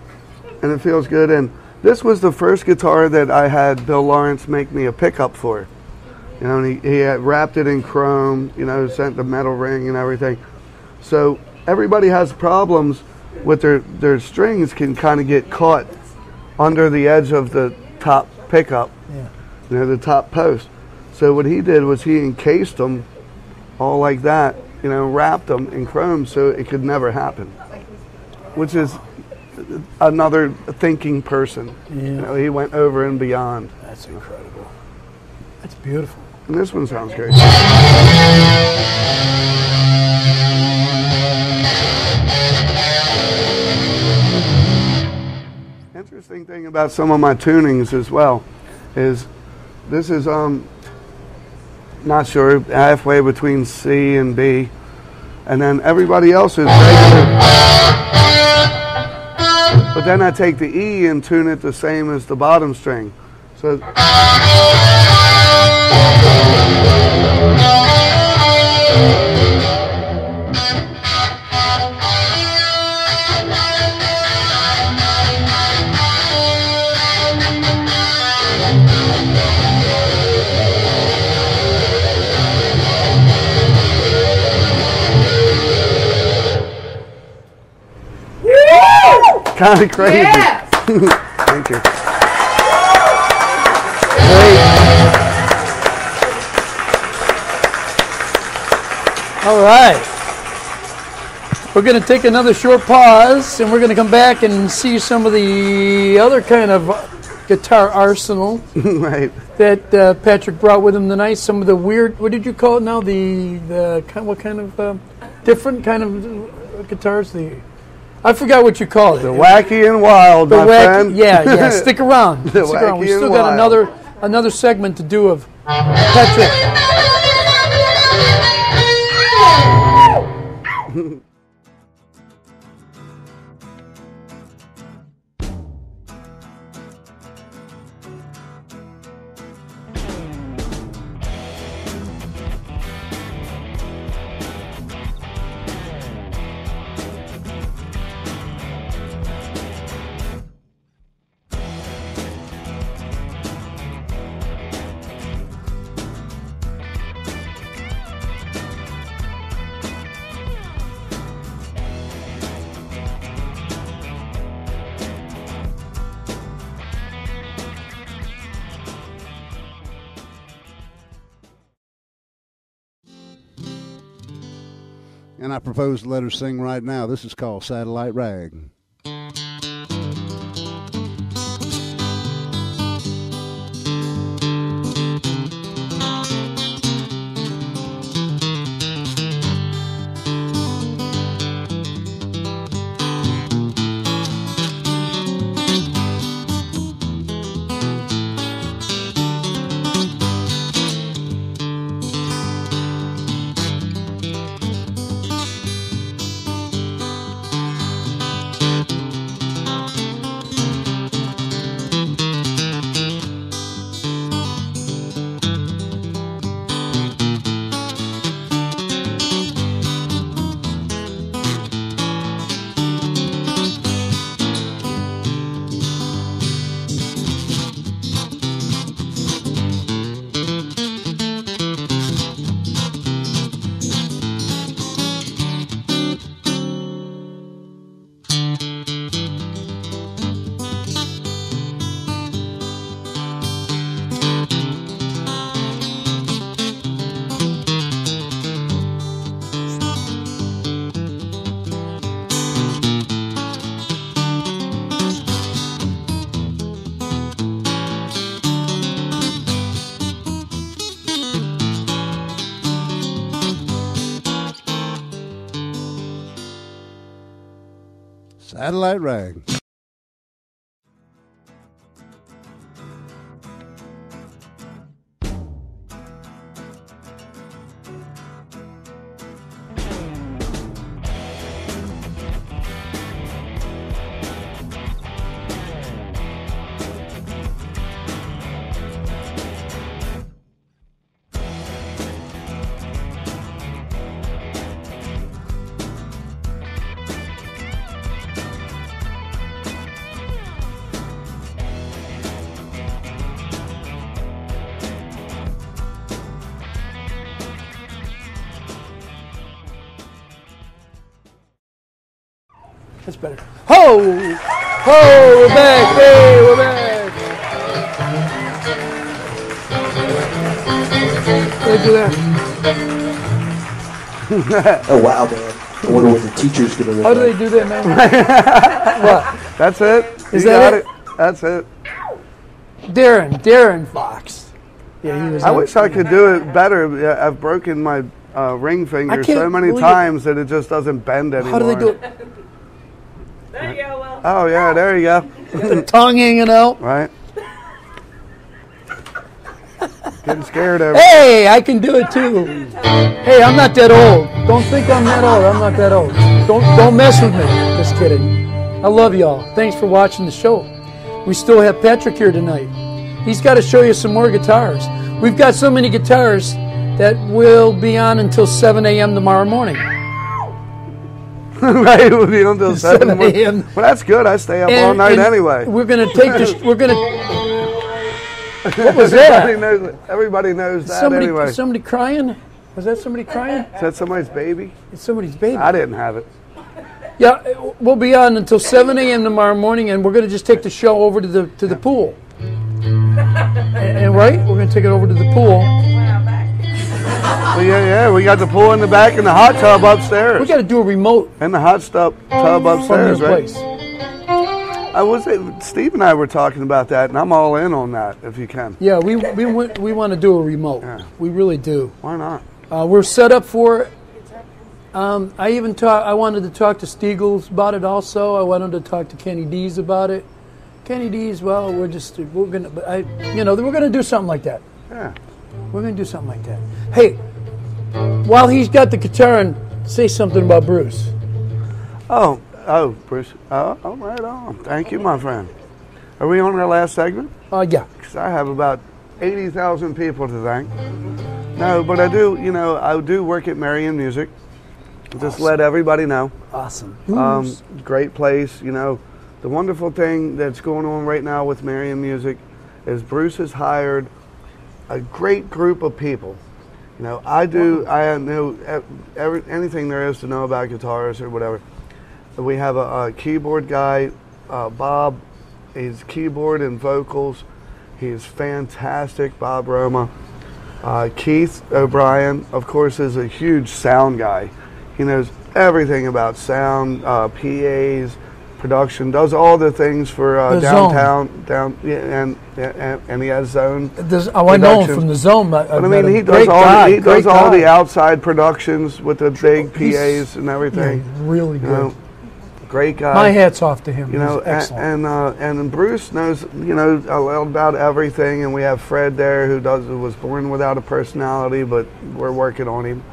and it feels good. And this was the first guitar that I had Bill Lawrence make me a pickup for. You know, and he had wrapped it in chrome, you know, sent the metal ring and everything. So everybody has problems with their strings can kind of get caught under the edge of the top pickup, you know, the top post. So what he did was he encased them all like that, you know, wrapped them in chrome so it could never happen, which is another thinking person. Yeah. You know, he went over and beyond. That's incredible. That's beautiful. And this one sounds great. Interesting thing about some of my tunings as well is this is not sure, halfway between C and B, and then everybody else is regular. But then I take the E and tune it the same as the bottom string. So kind of crazy. Yes. Thank you. All right. We're going to take another short pause, and we're going to come back and see some of the other kind of guitar arsenal Right. that Patrick brought with him tonight. Some of the weird, what did you call it now? What kind of different kind of guitars? I forgot what you called it. The wacky and wild, my friend. Yeah. Stick around. The Stick around. We wacky still and got wild. another segment to do of Patrick. And I propose to let her sing right now. This is called Satellite Rag. Satellite Rag. That's better. Ho! Ho! We're back. Hey, we're back. How do that? Oh, wow, man. I wonder what the teacher's going to look How do like. they do that, man? What? That's it. Is You that got it? That's it. Darren Fox. Yeah, he was. I wish I could do it better. Yeah, I've broken my ring finger so can't many believe times that it just doesn't bend anymore. How do they do it? There you go, Will. Oh, yeah, there you go. The tongue hanging out. Right. Getting scared of it. Hey, I can do it too. Hey, I'm not that old. Don't think I'm that old. I'm not that old. Don't mess with me. Just kidding. I love y'all. Thanks for watching the show. We still have Patrick here tonight. He's got to show you some more guitars. We've got so many guitars that will be on until 7 a.m. tomorrow morning. Right, we'll be until 7 a.m. Well, that's good. I stay up all night anyway. We're going to take this. We're going to. What was that? Everybody knows that anyway. Somebody crying? Was that somebody crying? Is that somebody's baby? It's somebody's baby. I didn't have it. Yeah, we'll be on until 7 a.m. tomorrow morning, and we're going to just take the show over to the pool. And right, we're going to take it over to the pool. Well, yeah, we got the pool in the back and the hot tub upstairs. We got to do a remote and the hot tub from upstairs, this right? place. Steve and I were talking about that, and I'm all in on that if you can. Yeah, we want to do a remote. Yeah. We really do. Why not? We're set up for it. I wanted to talk to Stiegels about it also. I wanted to talk to Kenny Dees about it. Kenny Dees, well, we're gonna do something like that. Yeah. We're gonna do something like that. Hey, while he's got the guitar, and say something about Bruce. Oh, Bruce. Oh, right on. Thank you, my friend. Are we on our last segment? Yeah. Because I have about 80,000 people to thank. No, but I do work at Marion Music. Just let everybody know. Awesome. Great place. The wonderful thing that's going on right now with Marion Music is Bruce has hired a great group of people. I know anything there is to know about guitars or whatever. We have a keyboard guy, Bob. He's keyboard and vocals. He's fantastic, Bob Roma. Keith O'Brien, of course, is a huge sound guy. He knows everything about sound, PAs, production, does all the things for downtown, and he has Zone. I know him from the Zone. But I mean, he does all the outside productions with the big PAs and everything. Yeah, really good. Great guy. My hat's off to him. He's excellent. And Bruce knows a lot about everything, and we have Fred there who was born without a personality, but we're working on him.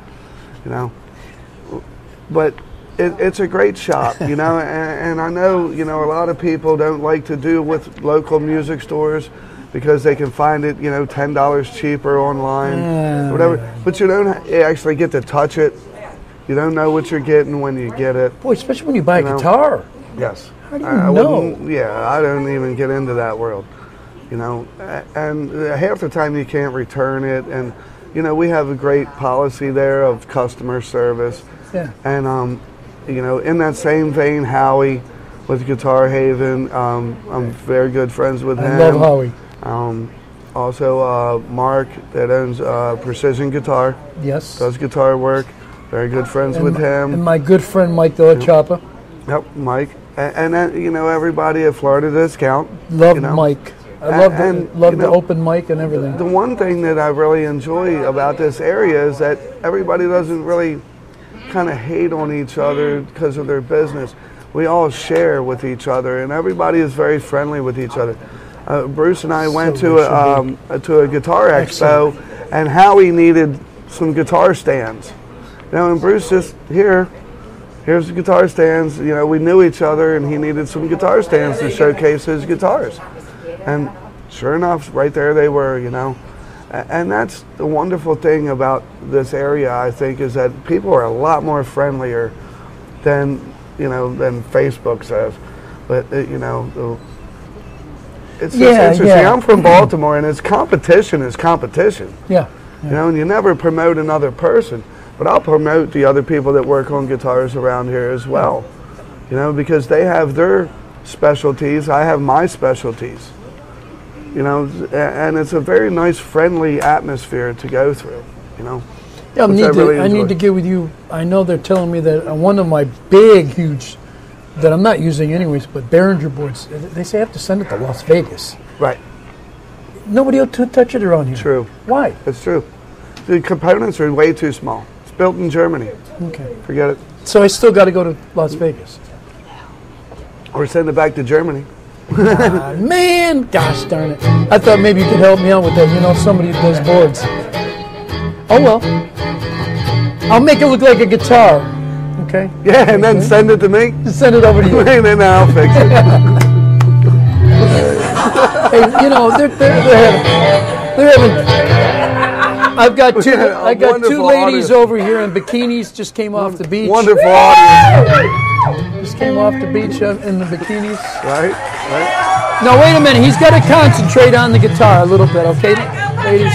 But it's a great shop, and I know, a lot of people don't like to do with local music stores because they can find it, $10 cheaper online, whatever. But you don't actually get to touch it. You don't know what you're getting when you get it. Boy, especially when you buy a guitar. Yes. How do you know? I don't even get into that world, and half the time you can't return it, and we have a great policy there of customer service. Yeah. And in that same vein, Howie with Guitar Haven, I'm very good friends with him. I love Howie. Also, Mark that owns Precision Guitar. Yes. Does guitar work. Very good friends with him. And my good friend Mike the Chopper. Yep, Mike. And then, everybody at Florida Discount. Love Mike. I love the open mic and everything. The one thing that I really enjoy about this area is that everybody doesn't really kind of hate on each other because of their business. We all share with each other, and everybody is very friendly with each other. Bruce and I went to a guitar expo, and Howie needed some guitar stands. And Bruce just, here's the guitar stands. We knew each other, and he needed some guitar stands to showcase his guitars. And sure enough, right there they were, And that's the wonderful thing about this area, I think, is that people are a lot more friendlier than Facebook says. But, it's just interesting. Yeah. I'm from Baltimore, and competition is competition. Yeah. And you never promote another person. But I'll promote the other people that work on guitars around here as well. You know, because they have their specialties, I have my specialties. You know, and it's a very nice, friendly atmosphere to go through, you know. Yeah, I need to get with you. I know they're telling me that one of my huge, that I'm not using anyways, but Behringer boards, they say I have to send it to Las Vegas. Right. Nobody will touch it around here. True. Why? It's true. The components are way too small. It's built in Germany. Okay. Forget it. So I still got to go to Las Vegas. Or send it back to Germany. Man, gosh darn it. I thought maybe you could help me out with that. You know, somebody that does boards. Oh, well. I'll make it look like a guitar. Okay? Yeah, and then send it to me. Just send it over to you. And then I'll fix it. Hey, you know, they're having. I've got two ladies over here in bikinis. Just came off the beach. Wonderful audience. Just came off the beach in the bikinis. Right. No, wait a minute. He's got to concentrate on the guitar a little bit, okay, ladies?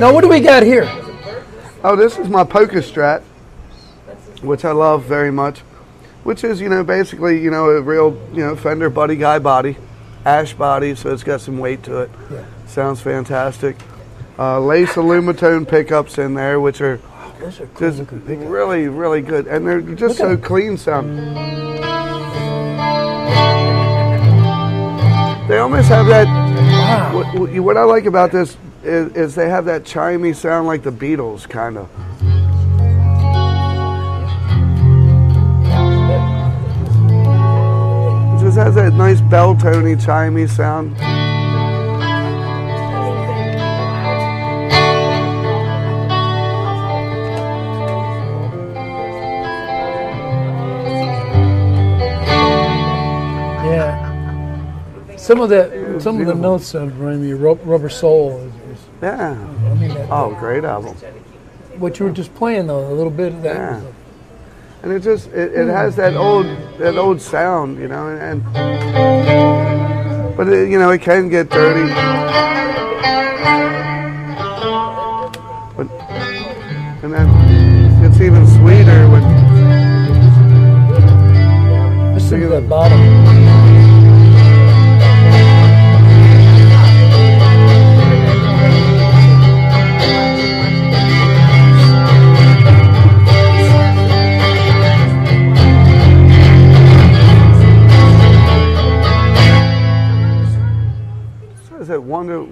Now, what do we got here? Oh, this is my Polka Strat, which I love very much, which is, you know, basically, you know, a real, you know, Fender Buddy Guy body, ash body, so it's got some weight to it. Yeah. Sounds fantastic. Lace alumitone pickups in there, which are just really, really good, and they're just so clean sound. They almost have that. Wow. What I like about this is they have that chimey sound like the Beatles, kind of. It just has that nice bell-tony, chimey sound. Some of the notes remind me of Rubber Soul. Yeah. I mean, great album. What you were just playing though, a little bit of that. Yeah. And it just it has that old sound, you know, but you know, it can get dirty. And then it's even sweeter when listen to that bottom.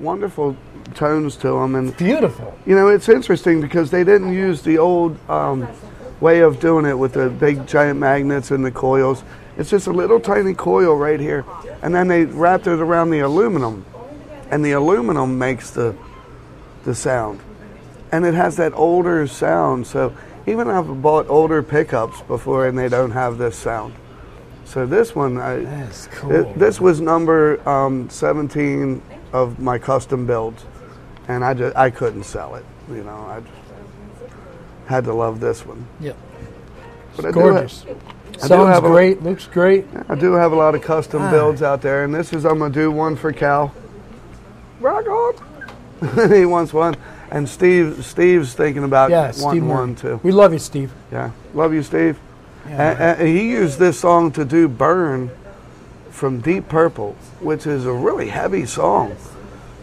Wonderful tones to them, and beautiful. You know, it's interesting because they didn't use the old way of doing it with the big giant magnets and the coils. It's just a little tiny coil right here, and then they wrapped it around the aluminum, and the aluminum makes the sound, and it has that older sound. So even I've bought older pickups before, and they don't have this sound. So this one, that's cool. This was number 17 of my custom builds, and I couldn't sell it. You know, I just had to love this one. Yeah, but it's gorgeous. Sounds great. Looks great. I do have a lot of custom builds out there, and this is I'm gonna do one for Cal. Rock on. He wants one, and Steve's thinking about wanting one too. We love you, Steve. Yeah, love you, Steve. Yeah. And he used this song to do "Burn" from Deep Purple, which is a really heavy song.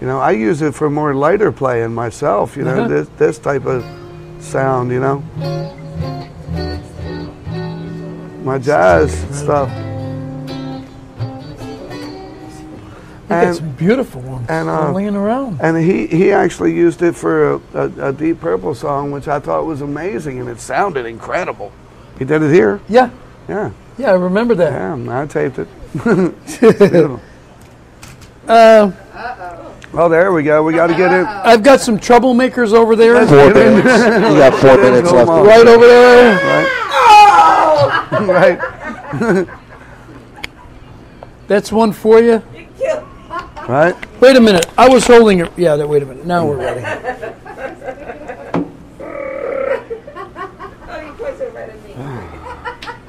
You know, I use it for more lighter playing myself, you know, this type of sound, you know. My jazz stuff. You got some beautiful ones laying around. And he actually used it for a Deep Purple song, which I thought was amazing, and it sounded incredible. He did it here. Yeah. Yeah. Yeah, I remember that. Yeah, I taped it. Oh, there we go. We got to get in. I've got some troublemakers over there. 4 minutes. You got 4 minutes left. Right over there. Right. Right. That's one for you. Right. Wait a minute. I was holding it. Yeah, wait a minute. Now we're ready.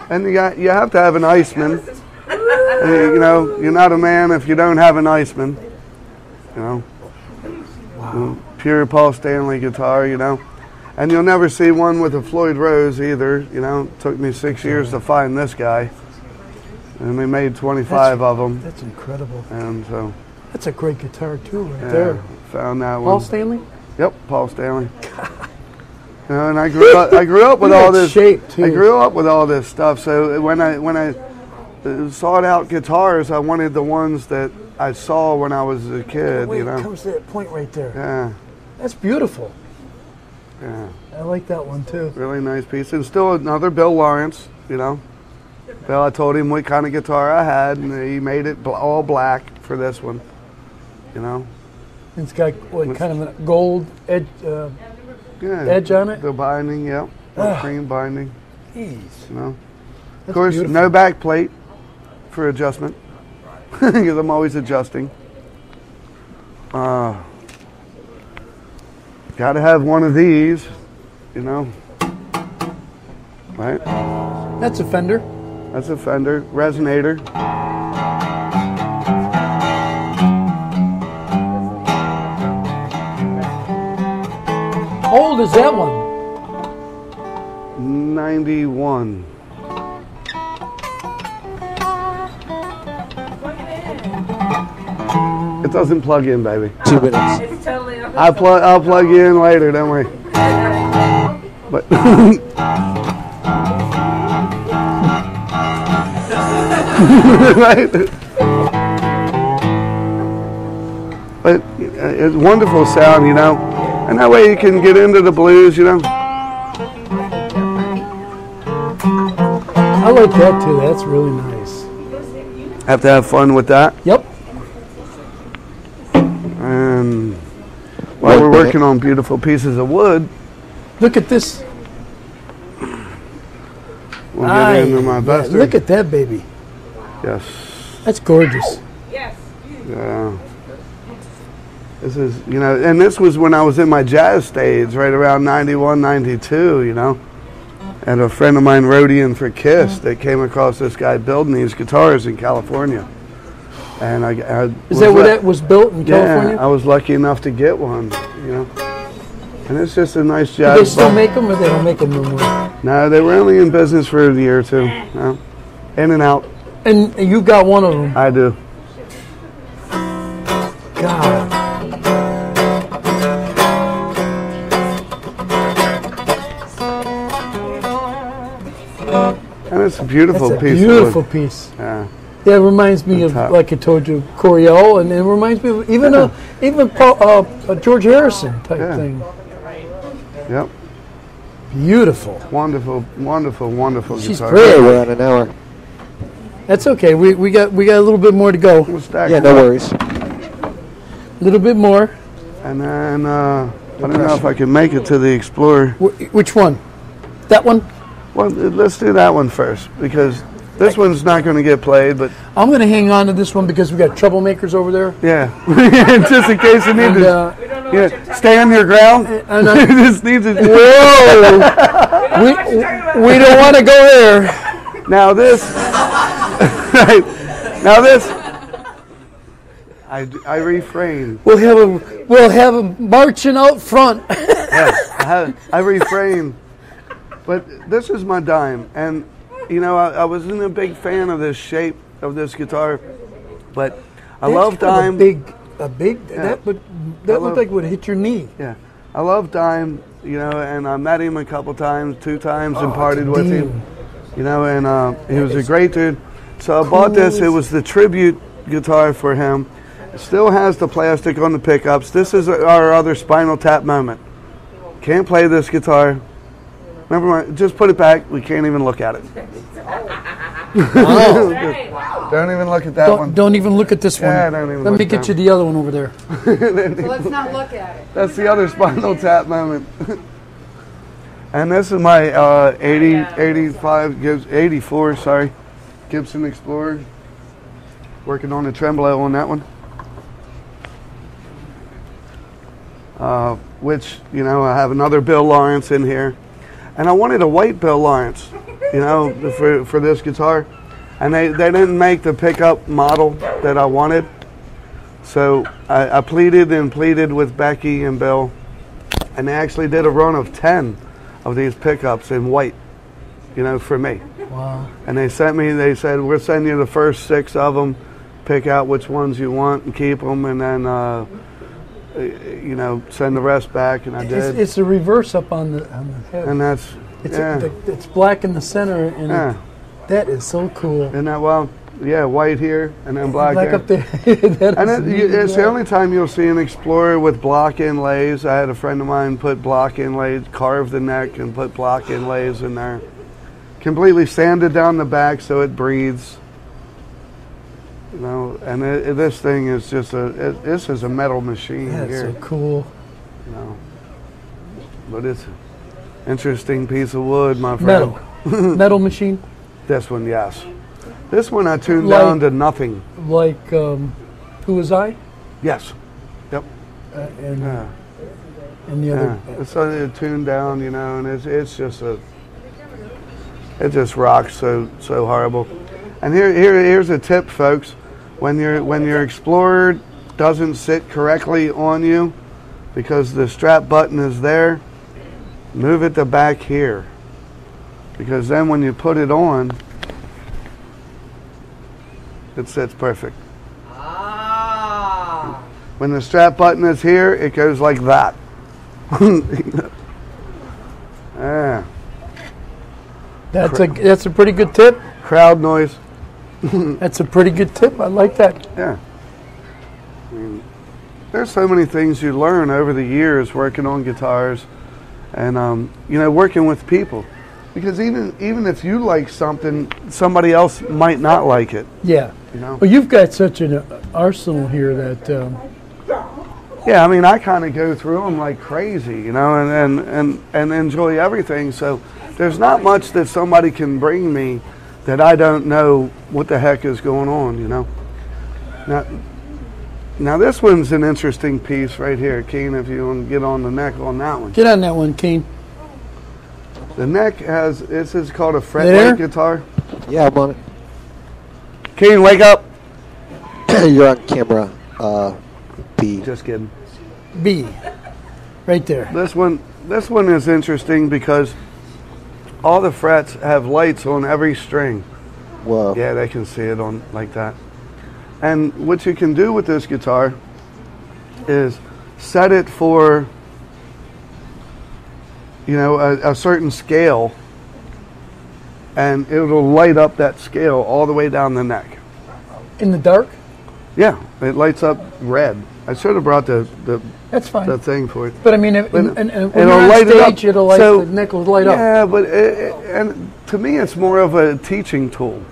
And you have to have an Iceman. And, you know, you're not a man if you don't have an Iceman. You know, wow. Pure Paul Stanley guitar. You know, And you'll never see one with a Floyd Rose either. You know, it took me 6 years to find this guy. And we made 25 of them. That's incredible. And so. That's a great guitar too, right there. Found that one. Paul Stanley? Yep, Paul Stanley. You know, and I grew up with all this. Shape too. I grew up with all this stuff. So when I sought out guitars, I wanted the ones that I saw when I was a kid. Wait, you know, it comes to that point right there. yeah, That's beautiful. yeah, I like that one too. really nice piece. And still another Bill Lawrence. You know, Bill. I told him what kind of guitar I had, and he made it all black for this one. You know, It's got what kind of a gold edge, edge on it. The binding, yep, cream binding. Jeez. You know, That's of course, beautiful. no back plate for adjustment because I'm always adjusting. Got to have one of these, you know. Right? That's a Fender. That's a Fender resonator. How old is that one? 91. It doesn't plug in, baby. 2 minutes. It's totally I'll plug you in later, don't worry. But right? But it's a wonderful sound, you know. And that way you can get into the blues, you know. I like that too. That's really nice. Have to have fun with that. Yep. And while we're working on beautiful pieces of wood, Look at this. we'll get into my best. Look at that baby. Yes. That's gorgeous. Yes. Yeah. This is, you know, and this was when I was in my jazz stage, right around 91, 92, you know. And a friend of mine roadieing for KISS that came across this guy building these guitars in California. And I Is that where that was built in California? Yeah, I was lucky enough to get one, you know. And it's just a nice Do jazz. they still make them, or they don't make them no more? No, they were only in business for a year or two. You know? In and out. And you got one of them. I do. God. And it's a beautiful That's a piece beautiful of wood. piece. Yeah. Yeah, it reminds me of, top. like I told you, Coriel, and it reminds me of even Paul, George Harrison type Yeah. thing. Yep. Beautiful. Wonderful, wonderful, wonderful She's guitar. pretty. Hey, we're at an hour. That's okay. We got a little bit more to go. We'll stack Yeah, it no up. worries. A little bit more. And then I don't know if I can make it to the Explorer. Which one? That one? Well, let's do that one first because this one's not going to get played. But I'm going to hang on to this one because we got troublemakers over there. yeah, just in case you need And, to stay on your ground. and I- Just need to. Whoa! we don't want to go there. Now this, right? Now this, I refrain. We'll have a marching out front. Yeah, I refrain. But this is my dime, and you know I wasn't a big fan of this shape of this guitar, but I love dime. A big. Yeah. That looked like it would hit your knee. Yeah, I love Dime, you know, and I met him a couple times, 2 times, and partied with him, you know, and he was a great dude. So I bought this. It was the tribute guitar for him. It still has the plastic on the pickups. This is our other Spinal Tap moment. Can't play this guitar. Never mind. Just put it back. We can't even look at it. Don't even look at that one. Don't even look at this one. Yeah, don't even Let look me get down. you the other one over there. So let's not look at it. That's the other Spinal Tap moment. And this is my 84, sorry, Gibson Explorer. Working on the tremolo on that one. Which, you know, I have another Bill Lawrence in here. And I wanted a white Bill Lawrence, you know, for this guitar. And they didn't make the pickup model that I wanted. So I pleaded and pleaded with Becky and Bill. And they actually did a run of 10 of these pickups in white, you know, for me. Wow. And they sent me, they said, we're sending you the first 6 of them, pick out which ones you want and keep them, and then, you know, send the rest back, and I did. It's a reverse up on the head. And that's, it's black in the center, and that is so cool. Isn't that wild? Yeah, white here and then black there. Up there. It's the only time you'll see an Explorer with block inlays. I had a friend of mine put block inlays, carve the neck and put block inlays in there. Completely sanded down the back so it breathes. You know, and this thing is just this is a metal machine here. That's so cool. You know, but it's an interesting piece of wood, my friend. Metal machine? This one, yes. This one I tuned down to nothing. Like, Who Was I? Yes. Yep. And the other. It's tuned down, you know, and it's just it just rocks so horrible. And here's a tip, folks. When your Explorer doesn't sit correctly on you, because the strap button is there, move it to back here. Because then when you put it on, it sits perfect. Ah. When the strap button is here, it goes like that. Yeah. That's a pretty good tip. Crowd noise. That's a pretty good tip. I like that. Yeah. I mean, there's so many things you learn over the years working on guitars, and you know, working with people. Because even if you like something, somebody else might not like it. Yeah. You know? Well, you've got such an arsenal here that. Yeah, I mean, I kind of go through them like crazy, you know, and enjoy everything. So there's not much that somebody can bring me that I don't know what the heck is going on, you know. Now this one's an interesting piece right here, Keen, if you want to get on the neck on that one. Get on that one, Keen. The neck has, this is called a fretlight guitar. Yeah, I'm on it. Keen, wake up. You're on camera. B. Just kidding. B. Right there. This one is interesting because all the frets have lights on every string. Whoa. Yeah, they can see it on like that. And what you can do with this guitar is set it for, you know, a certain scale, and it'll light up that scale all the way down the neck. In the dark? Yeah, it lights up red. I should have brought That's fine. the thing for it. But I mean, when you're it'll on light stage, it up. it'll light, So, the neck will light up. Yeah, but and to me, it's more of a teaching tool.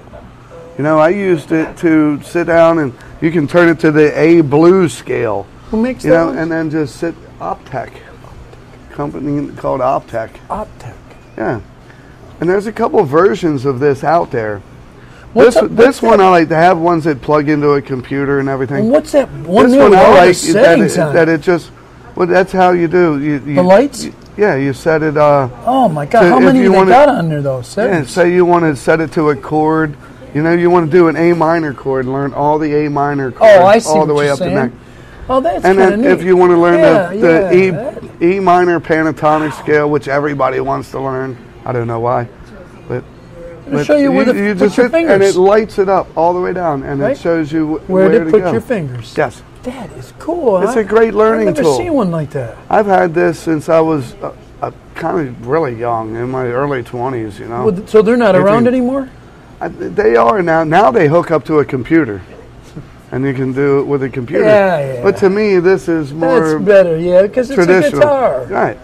You know, I used it to sit down, and you can turn it to the A blues scale. Who makes you that know, one? and then just sit Optec, company called Optec. Optec. Yeah, and there's a couple versions of this out there. What's one I like to have ones that plug into a computer and everything. And what's that one This there one with I all the like settings on that it? it just, well, that's how you do. The lights? Yeah, you set it. Oh my God! so How if many you they wanna- got on there though? Yeah, Settings. say you want to set it to a chord. You know, you want to do an A minor chord, learn all the A minor chords Oh, I see all the what way you're up saying. the neck. Oh, that's And kind of then neat. if you want to learn that- the E minor pentatonic scale, which everybody wants to learn, I don't know why, but I'll show you where you to just put your sit and fingers. it lights it up all the way down, and Right? it shows you Where to put go. your fingers. Yes, That is cool. it's a great learning I've never tool. seen one like that. I've had this since I was kind of really young, in my early 20s. You know, Well, so they're not around anymore? They are now. Now they hook up to a computer, and you can do it with a computer. Yeah. But to me, this is more That's better, yeah, because it's a traditional. guitar. Right.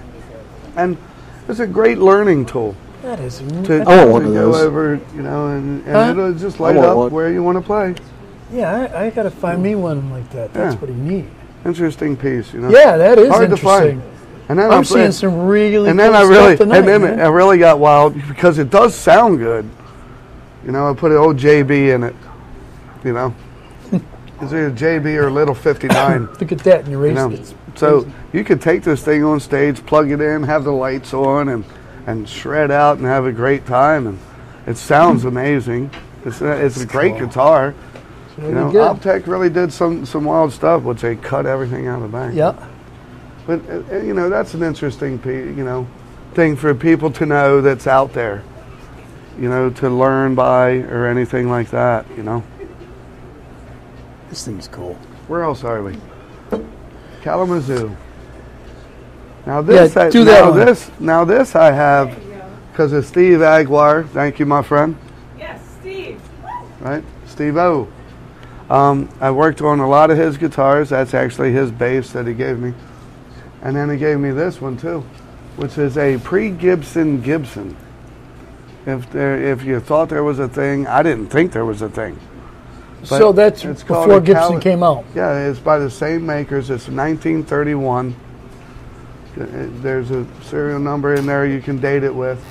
And it's a great learning tool That is. to, I want one of go those. over, you know, and Huh? it'll just I light want up one. where you want to play. Yeah, I got to find me one like that. That's Yeah. pretty neat. Interesting piece, you know. Yeah, that is Hard to interesting. find. And then I'm seeing some really and cool then I stuff really tonight, and then man. I really got wild because it does sound good. You know, I put an old JB in it. You know, it's either JB or Little 59. Look at that, and you You raise know, it. so you could take this thing on stage, plug it in, have the lights on, and shred out and have a great time. And it sounds amazing. It's a great guitar. Really You know, good. Optec really did some wild stuff, which they cut everything out of the back. Yeah. But you know, that's an interesting thing for people to know that's out there. You know, to learn by or anything like that. You know. This thing's cool. Where else are we? Kalamazoo. Now this, yeah, this I have because of Steve Aguirre. Thank you, my friend. Yes, Steve. Right, Steve O. I worked on a lot of his guitars. That's actually his bass that he gave me, and then he gave me this one too, which is a pre-Gibson Gibson. If you thought there was a thing, I didn't think there was a thing. But so that's before Gibson came out. Yeah, it's by the same makers. It's 1931. There's a serial number in there you can date it with.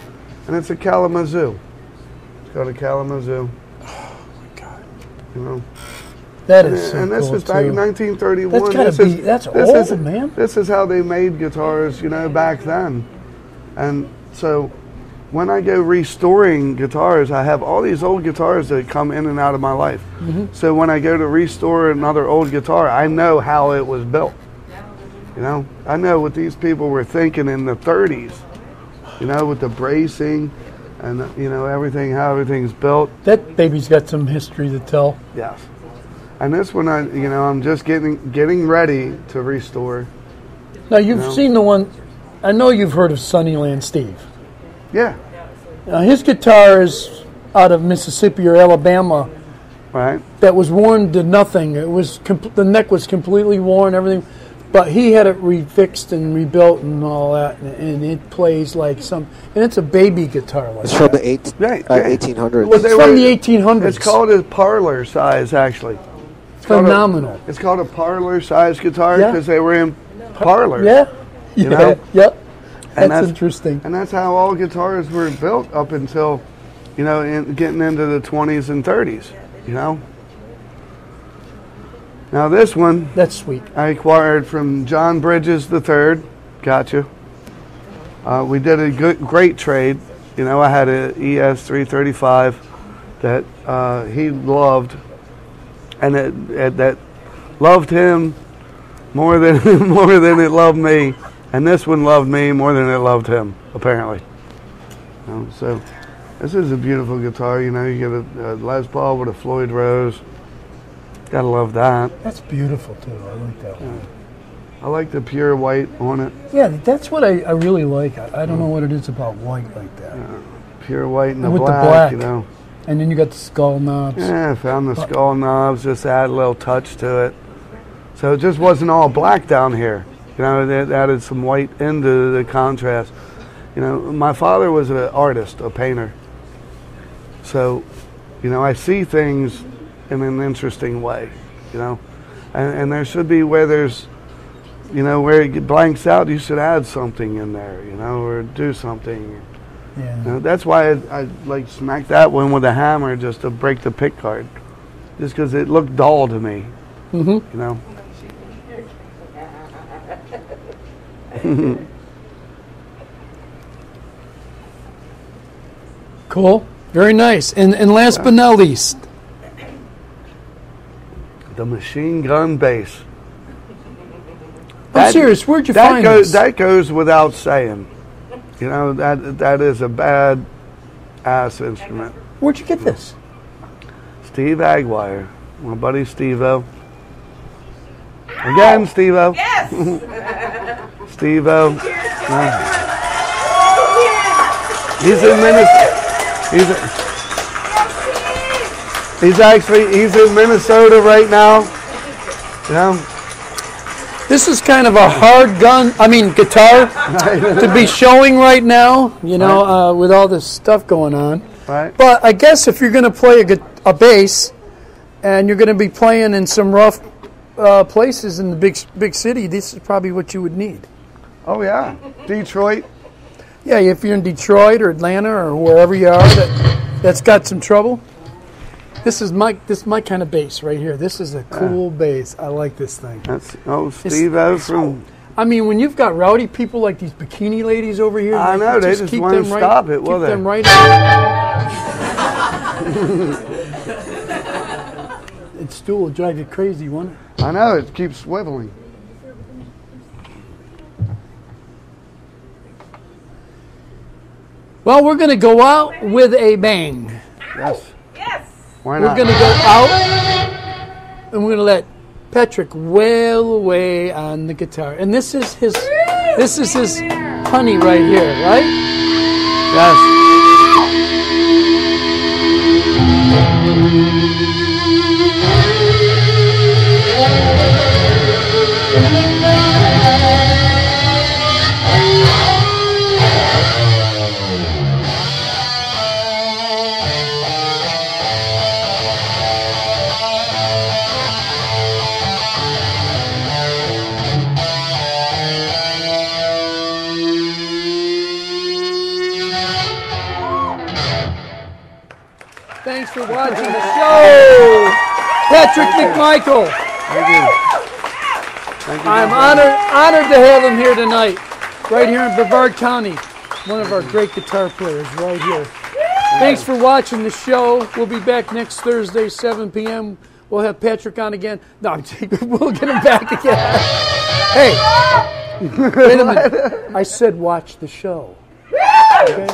And it's a Kalamazoo. It's got a Kalamazoo. Oh, my God. You know. That is so and this cool was back in 1931. That's old, man. This is how they made guitars, you know, back then. And so when I go restoring guitars, I have all these old guitars that come in and out of my life. Mm-hmm. So when I go to restore another old guitar, I know how it was built. You know, I know what these people were thinking in the 30s, you know, with the bracing and, you know, everything, how everything's built. That baby's got some history to tell. Yes. And this one, I'm just getting ready to restore. Now, you've seen the one, I know you've heard of Sunnyland Steve. Yeah. His guitar is out of Mississippi or Alabama. Right. That was worn to nothing. It was the neck was completely worn, everything. But he had it refixed and rebuilt and all that, and it plays like and it's a baby guitar. Like it's from the 1800s. Well, it's from the 1800s. It's called a parlor size, actually. Phenomenal. It's called a parlor size guitar because they were in parlors. Yeah. You know? Yep. That's interesting. And that's how all guitars were built up until, you know, getting into the 20s and 30s, you know. Now this one, that's sweet. I acquired from John Bridges III. Gotcha. We did a great trade. You know, I had a ES 335 that he loved, and that loved him more than it loved me. And this one loved me more than it loved him, apparently. You know, so this is a beautiful guitar. You know, you get a Les Paul with a Floyd Rose. Gotta love that. That's beautiful too. I like that one. I like the pure white on it. Yeah, that's what I really like. I don't know what it is about white like that. Pure white and with black, the black, you know. And then you got the skull knobs. Yeah, I found the skull knobs, just add a little touch to it. So it just wasn't all black down here. You know, it added some white into the contrast. You know, my father was an artist, a painter. So, you know, I see things in an interesting way, you know. And there should be where there's, you know, where it blanks out, you should add something in there, you know, or do something. Yeah. You know, that's why I like smack that one with a hammer just to break the pick guard. Just because it looked dull to me, you know. Cool. Very nice. And last but not least, the machine gun bass. I'm serious. Where'd you find this? That goes without saying. You know, that is a bad ass instrument. Where'd you get this? Steve Aguirre, my buddy Steve-O. Again, Steve-O. Yes. Steve-O. He's in Minnesota. He's in Minnesota right now. You know? This is kind of a hard guitar to be showing right now, you know, with all this stuff going on. Right. But I guess if you're going to play a bass and you're going to be playing in some rough places in the big city, this is probably what you would need. Oh, yeah. Detroit. Yeah, if you're in Detroit or Atlanta or wherever you are that's got some trouble. This is my kind of bass right here. This is a cool bass. I like this thing. That's Steve-O from. I mean, when you've got rowdy people like these bikini ladies over here, I know they just want to stop it, will they? Keep them right. That stool will drive you crazy, won't it? I know, it keeps swiveling. Well, we're going to go out with a bang. Yes. Yes. Why not? We're going to go out, and we're going to let Patrick wail away on the guitar. And this is his honey right here, right? Yes. Thanks for watching the show, Patrick McMichael. Thank you. Thank you. I'm honored to have him here tonight, right here in Brevard County. One of our great guitar players right here. Thanks for watching the show. We'll be back next Thursday, 7 p.m. We'll have Patrick on again. No, I'm kidding. We'll get him back again. Hey, wait a minute. I said watch the show. Okay?